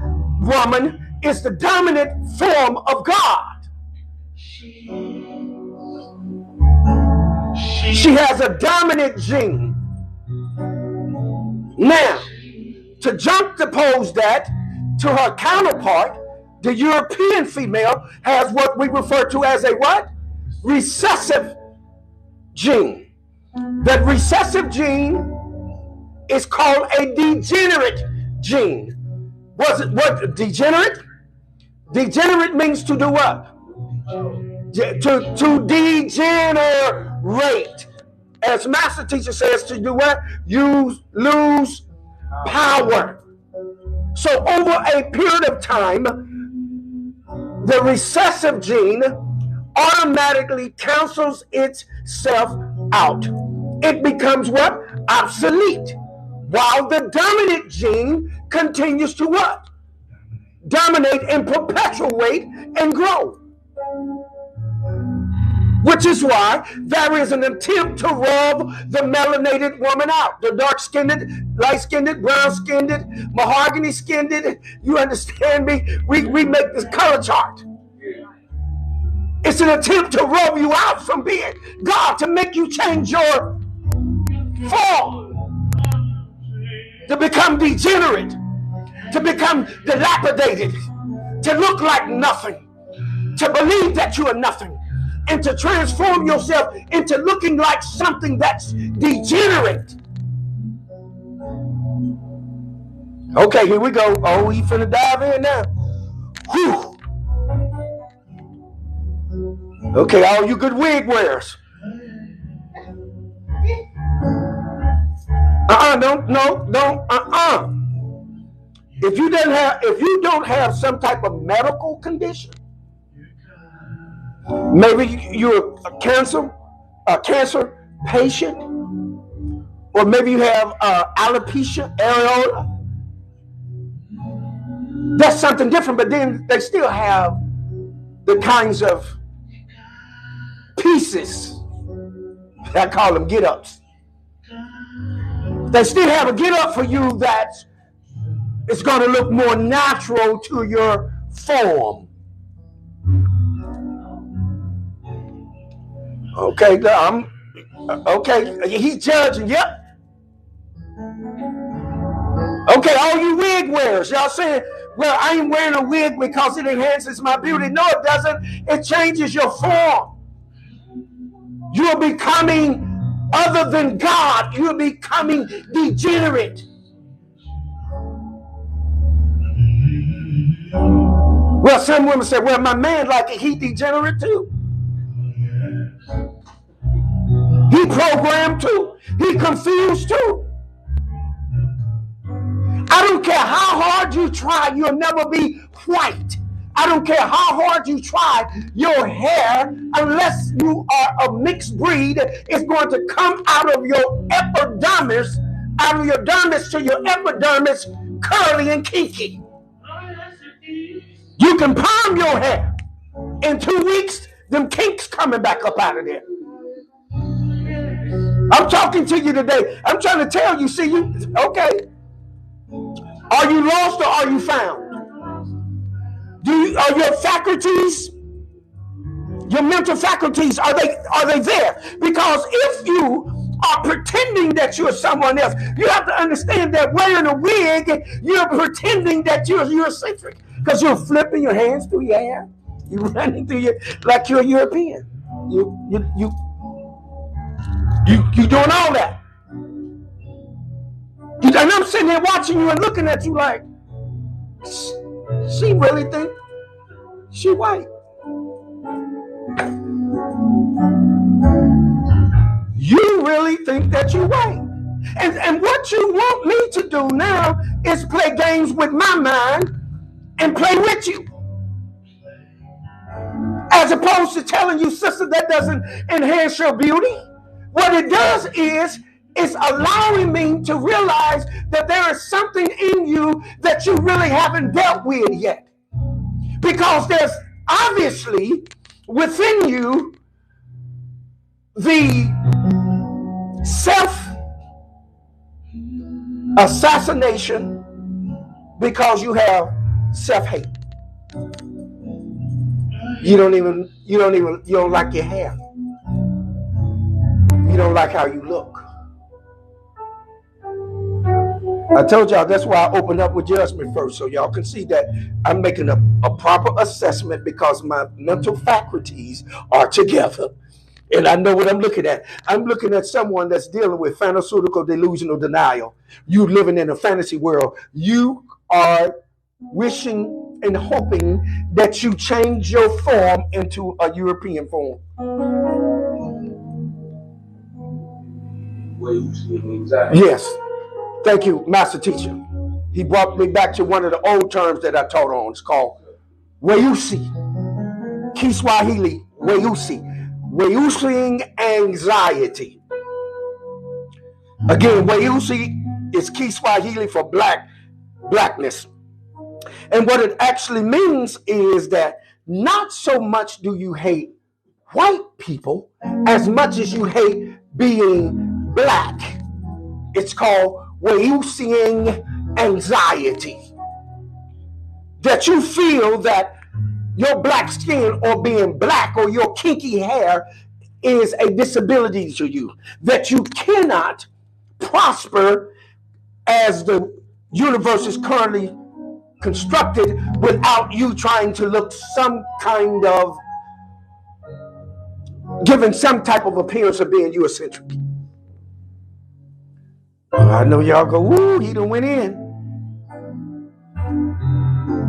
woman is the dominant form of God. She has a dominant gene. Now, to juxtapose that to her counterpart, the European female has what we refer to as a what? Recessive gene. That recessive gene is called a degenerate gene. What degenerate? Degenerate means to do what? To degenerate. As master teacher says, to do what? You lose power. So over a period of time, the recessive gene automatically cancels itself out. It becomes what? Obsolete. While the dominant gene continues to what? Dominate and perpetuate and grow. Which is why there is an attempt to rub the melanated woman out. The dark-skinned, light-skinned, brown-skinned, mahogany-skinned. You understand me? We make this color chart. It's an attempt to rub you out from being God, to make you change your form, to become degenerate, to become dilapidated, to look like nothing, to believe that you are nothing, and to transform yourself into looking like something that's degenerate. Okay, here we go. Oh, we finna dive in now. Whew. Okay, all you good wig wearers. If you don't have some type of medical condition, maybe you're a cancer patient, or maybe you have alopecia areata. That's something different, but then they still have the kinds of pieces, I call them get-ups. They still have a get-up for you that is going to look more natural to your form. Okay, he's judging, yep. Okay, all you wig wearers, y'all saying, well, I ain't wearing a wig because it enhances my beauty. No, it doesn't. It changes your form. You're becoming other than God. You're becoming degenerate. Well, some women say, well, my man like it, he degenerate too. He programmed too. He confused too. I don't care how hard you try, you'll never be white. I don't care how hard you try, your hair, unless you are a mixed breed, is going to come out of your epidermis, out of your dermis to your epidermis, curly and kinky. You can perm your hair. In 2 weeks, them kinks coming back up out of there. I'm talking to you today. I'm trying to tell you, see you, okay. Are you lost or are you found? Are your faculties, your mental faculties, are they there? Because if you are pretending that you're someone else, you have to understand that wearing a wig, you're pretending that you're Eurocentric, because you're flipping your hands through your hair, you're running through like you're European. You doing all that. And I'm sitting there watching you and looking at you like, she really think she white. You really think that you white. And what you want me to do now is play games with my mind and play with you. As opposed to telling you, sister, that doesn't enhance your beauty. What it does is it's allowing me to realize that there is something in you that you really haven't dealt with yet. Because there's obviously within you the self-assassination because you have self-hate. You don't like your hair. You don't like how you look. I told y'all that's why I opened up with judgment first, so y'all can see that I'm making a proper assessment because my mental faculties are together. And I know what I'm looking at. I'm looking at someone that's dealing with pharmaceutical delusional denial. You living in a fantasy world. You are wishing and hoping that you change your form into a European form. Yes. Thank you, master teacher. He brought me back to one of the old terms that I taught on. It's called Weusi. Kiswahili, Weusi. Weusiing anxiety. Again, Weusi is Kiswahili for blackness. And what it actually means is that not so much do you hate white people as much as you hate being black. It's called Weusiing anxiety. That you feel that your black skin or being black or your kinky hair is a disability to you. That you cannot prosper as the universe is currently constructed without you trying to look some kind of, giving some type of appearance of being Eurocentric. I know y'all go, ooh, he done went in.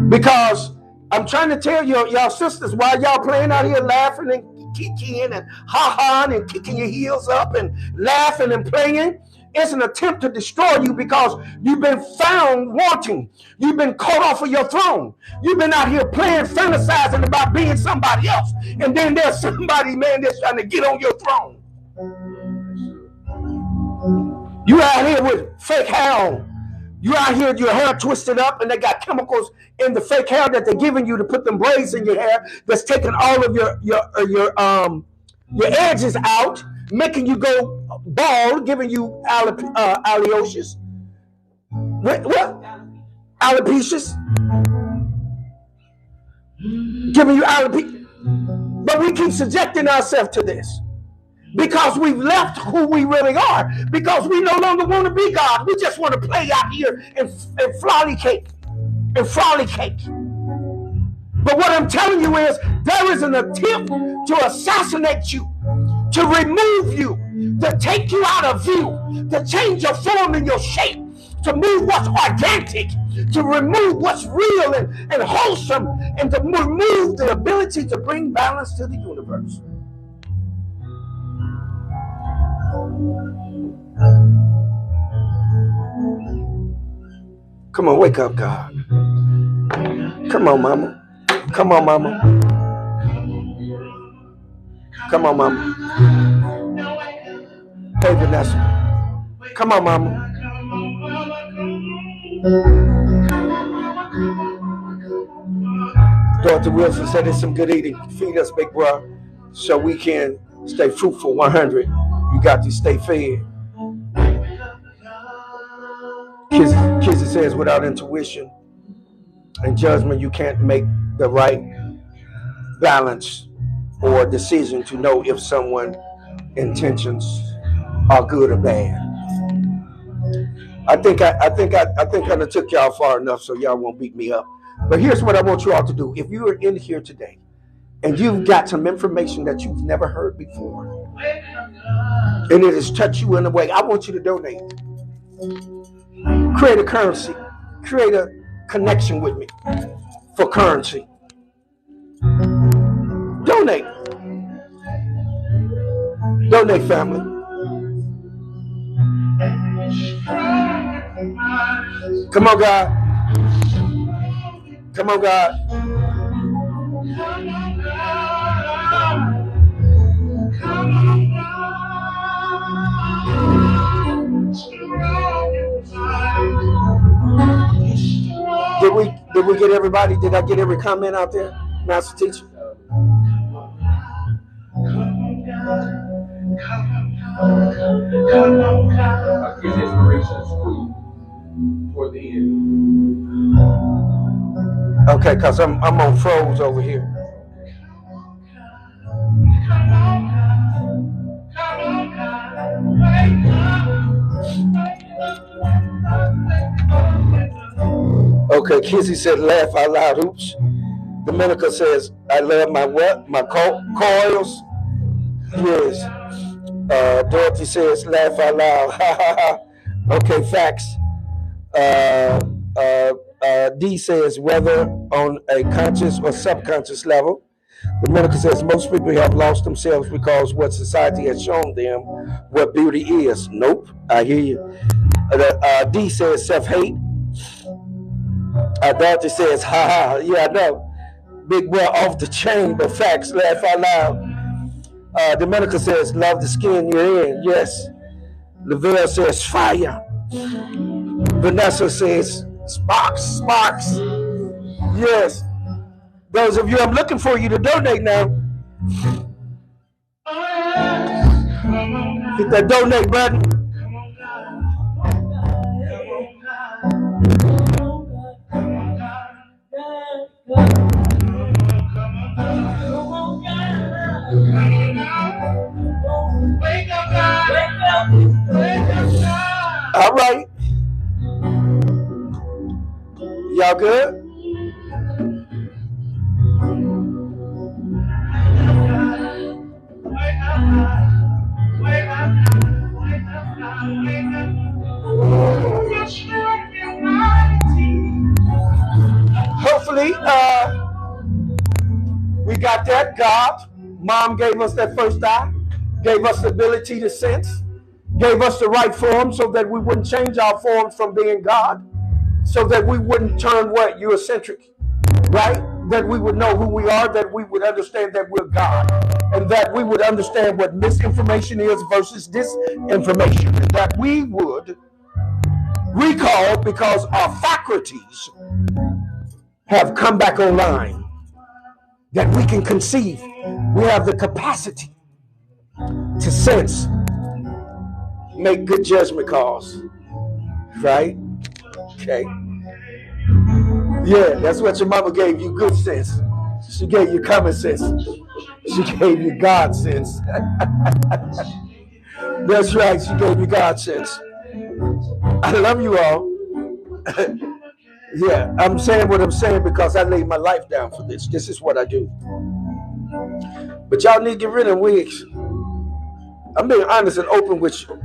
Because I'm trying to tell y'all sisters, while y'all playing out here laughing and kikiing and ha-ha and kicking your heels up and laughing and playing, it's an attempt to destroy you because you've been found wanting. You've been caught off of your throne. You've been out here playing, fantasizing about being somebody else. And then there's somebody, man, that's trying to get on your throne. You out here with fake hair on. You out here with your hair twisted up and they got chemicals in the fake hair that they're giving you to put them braids in your hair that's taking all of your edges out, making you go bald, giving you alopecia. What? Alopecia. Giving you alopecia. But we keep subjecting ourselves to this because we've left who we really are, because we no longer want to be God. We just want to play out here and frolic. But what I'm telling you is there is an attempt to assassinate you, to remove you, to take you out of view, to change your form and your shape, to move what's organic, to remove what's real and wholesome, and to remove the ability to bring balance to the universe. Come on, wake up, God. Come on, mama. Come on, mama. Come on, mama. Hey, Vanessa. Come on, mama. Dr. Wilson said it's some good eating. Feed us, big bro, so we can stay fruitful 100. You got to stay fed. Kizzy says without intuition and judgment, you can't make the right balance or decision to know if someone's intentions are good or bad. I think I done took y'all far enough so y'all won't beat me up. But here's what I want you all to do. If you are in here today and you've got some information that you've never heard before, and it has touched you in a way, I want you to donate. Create a currency. Create a connection with me for currency. Donate. Donate, family. Come on, God. Come on, God. Did we get everybody? Did I get every comment out there, Master Teacher? His inspiration is toward the end. Okay, because I'm on froze over here. Okay, Kizzy said laugh out loud. Oops. Dominica says, I love my what? My coils. Yes. Dorothy says, laugh out loud. Okay, facts. D says, whether on a conscious or subconscious level. Dominica says, most people have lost themselves because what society has shown them what beauty is. Nope, I hear you. D says, self-hate. Dorothy says, ha ha, yeah, I know. Big boy off the chain, but facts, laugh out loud. Dominica says, love the skin you're in. Yes. Lavelle says, fire. Vanessa says, sparks. Yes. Those of you, I'm looking for you to donate now. Hit that donate button. All right. Y'all good? Hopefully, we got that. God, Mom gave us that first eye, gave us the ability to sense, gave us the right form so that we wouldn't change our forms from being God, so that we wouldn't turn what? Eurocentric, right? That we would know who we are, that we would understand that we're God, and that we would understand what misinformation is versus disinformation, and that we would recall because our faculties have come back online, that we can conceive. We have the capacity to sense, make good judgment calls, right? Okay. Yeah, that's what your mama gave you, good sense. She gave you common sense. She gave you God sense. That's right, she gave you God sense. I love you all. Yeah, I'm saying what I'm saying because I laid my life down for this. This is what I do. But y'all need to get rid of wigs. I'm being honest and open with you.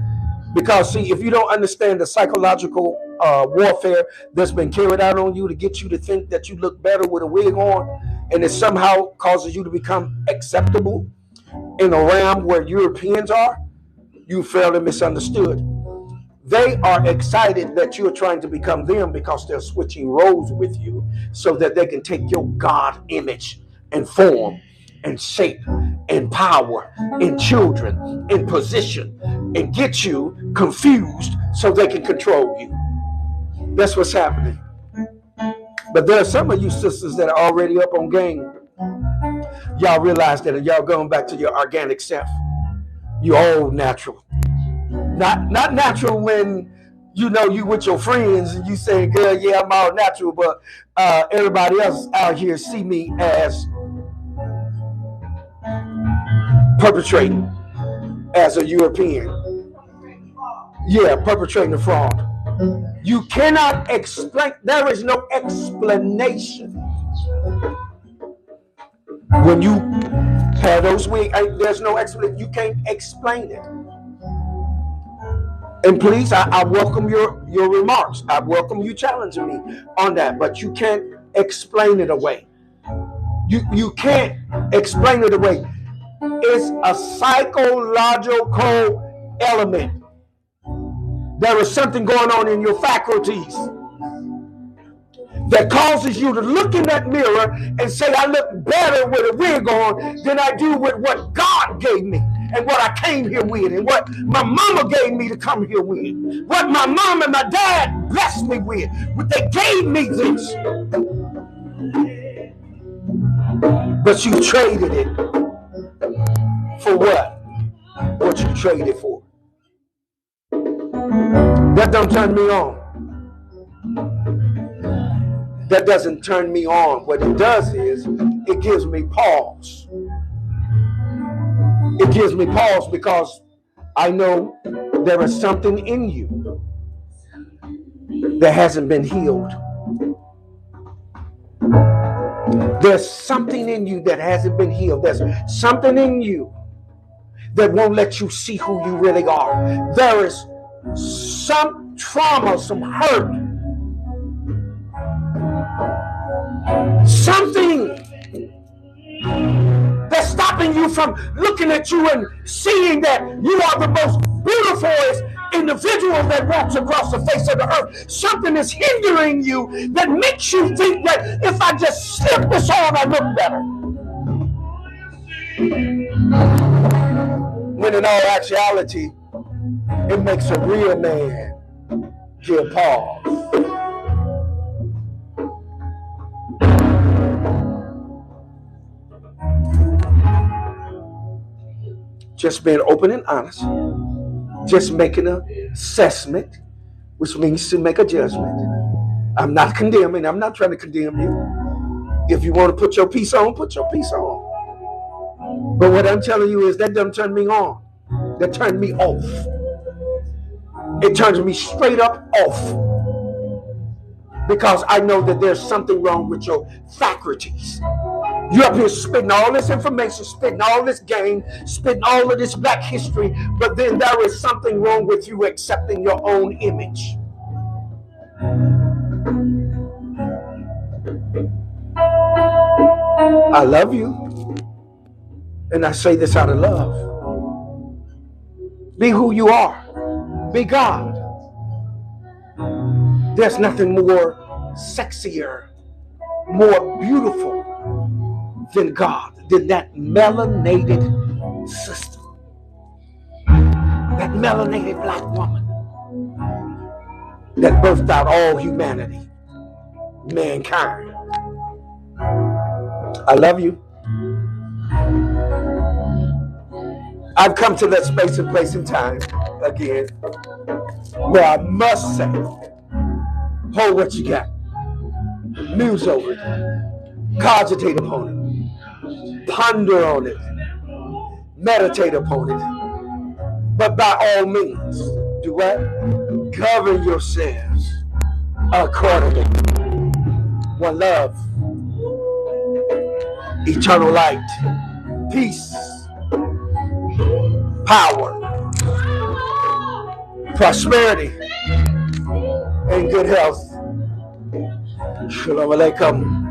Because, see, if you don't understand the psychological warfare that's been carried out on you to get you to think that you look better with a wig on, and it somehow causes you to become acceptable in a realm where Europeans are, you fairly misunderstood. They are excited that you're trying to become them because they're switching roles with you so that they can take your God image and form and shape and power and children and position and get you confused so they can control you. That's what's happening. But there are some of you sisters that are already up on game. Y'all realize that y'all going back to your organic self. You old natural. Not natural when you know you with your friends and you say, girl, yeah, I'm all natural, but everybody else out here see me as perpetrating as a European. Yeah, perpetrating a fraud. You cannot explain. There is no explanation. When you have those wigs, there's no explanation. You can't explain it. And please, I welcome your remarks. I welcome you challenging me on that. But you can't explain it away. You can't explain it away. It's a psychological element There is something going on in your faculties that causes you to look in that mirror and say, I look better with a wig on than I do with what God gave me and what I came here with and what my mama gave me to come here with, what my mom and my dad blessed me with, what they gave me this. But you traded it for what? What you traded for. That don't turn me on. That doesn't turn me on. What it does is it gives me pause. It gives me pause because I know there is something in you that hasn't been healed. There's something in you that hasn't been healed. There's something in you that won't let you see who you really are. There is some trauma, some hurt, something that's stopping you from looking at you and seeing that you are the most beautiful individual that walks across the face of the earth. Something is hindering you that makes you think that if I just slip this on, I look better. When in all actuality, it makes a real man give pause. Just being open and honest. Just making an assessment, which means to make a judgment. I'm not condemning. I'm not trying to condemn you. If you want to put your piece on, put your piece on. But what I'm telling you is that doesn't turn me on. That turned me off. It turns me straight up off. Because I know that there's something wrong with your faculties. You're up here spitting all this information, spitting all this game, spitting all of this black history, but then there is something wrong with you accepting your own image. I love you, and I say this out of love. Be who you are. Be God. There's nothing more sexier, more beautiful than God, than that melanated sister, that melanated black woman that birthed out all humanity, mankind. I love you. I've come to that space and place and time again where I must say, hold what you got, muse over it, cogitate upon it, ponder on it, meditate upon it, but by all means, do what? Govern yourselves accordingly. One love, eternal light, peace, power, prosperity, and good health. Shalom Aleichem.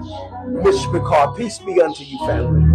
Mishpachar. Peace be unto you, family.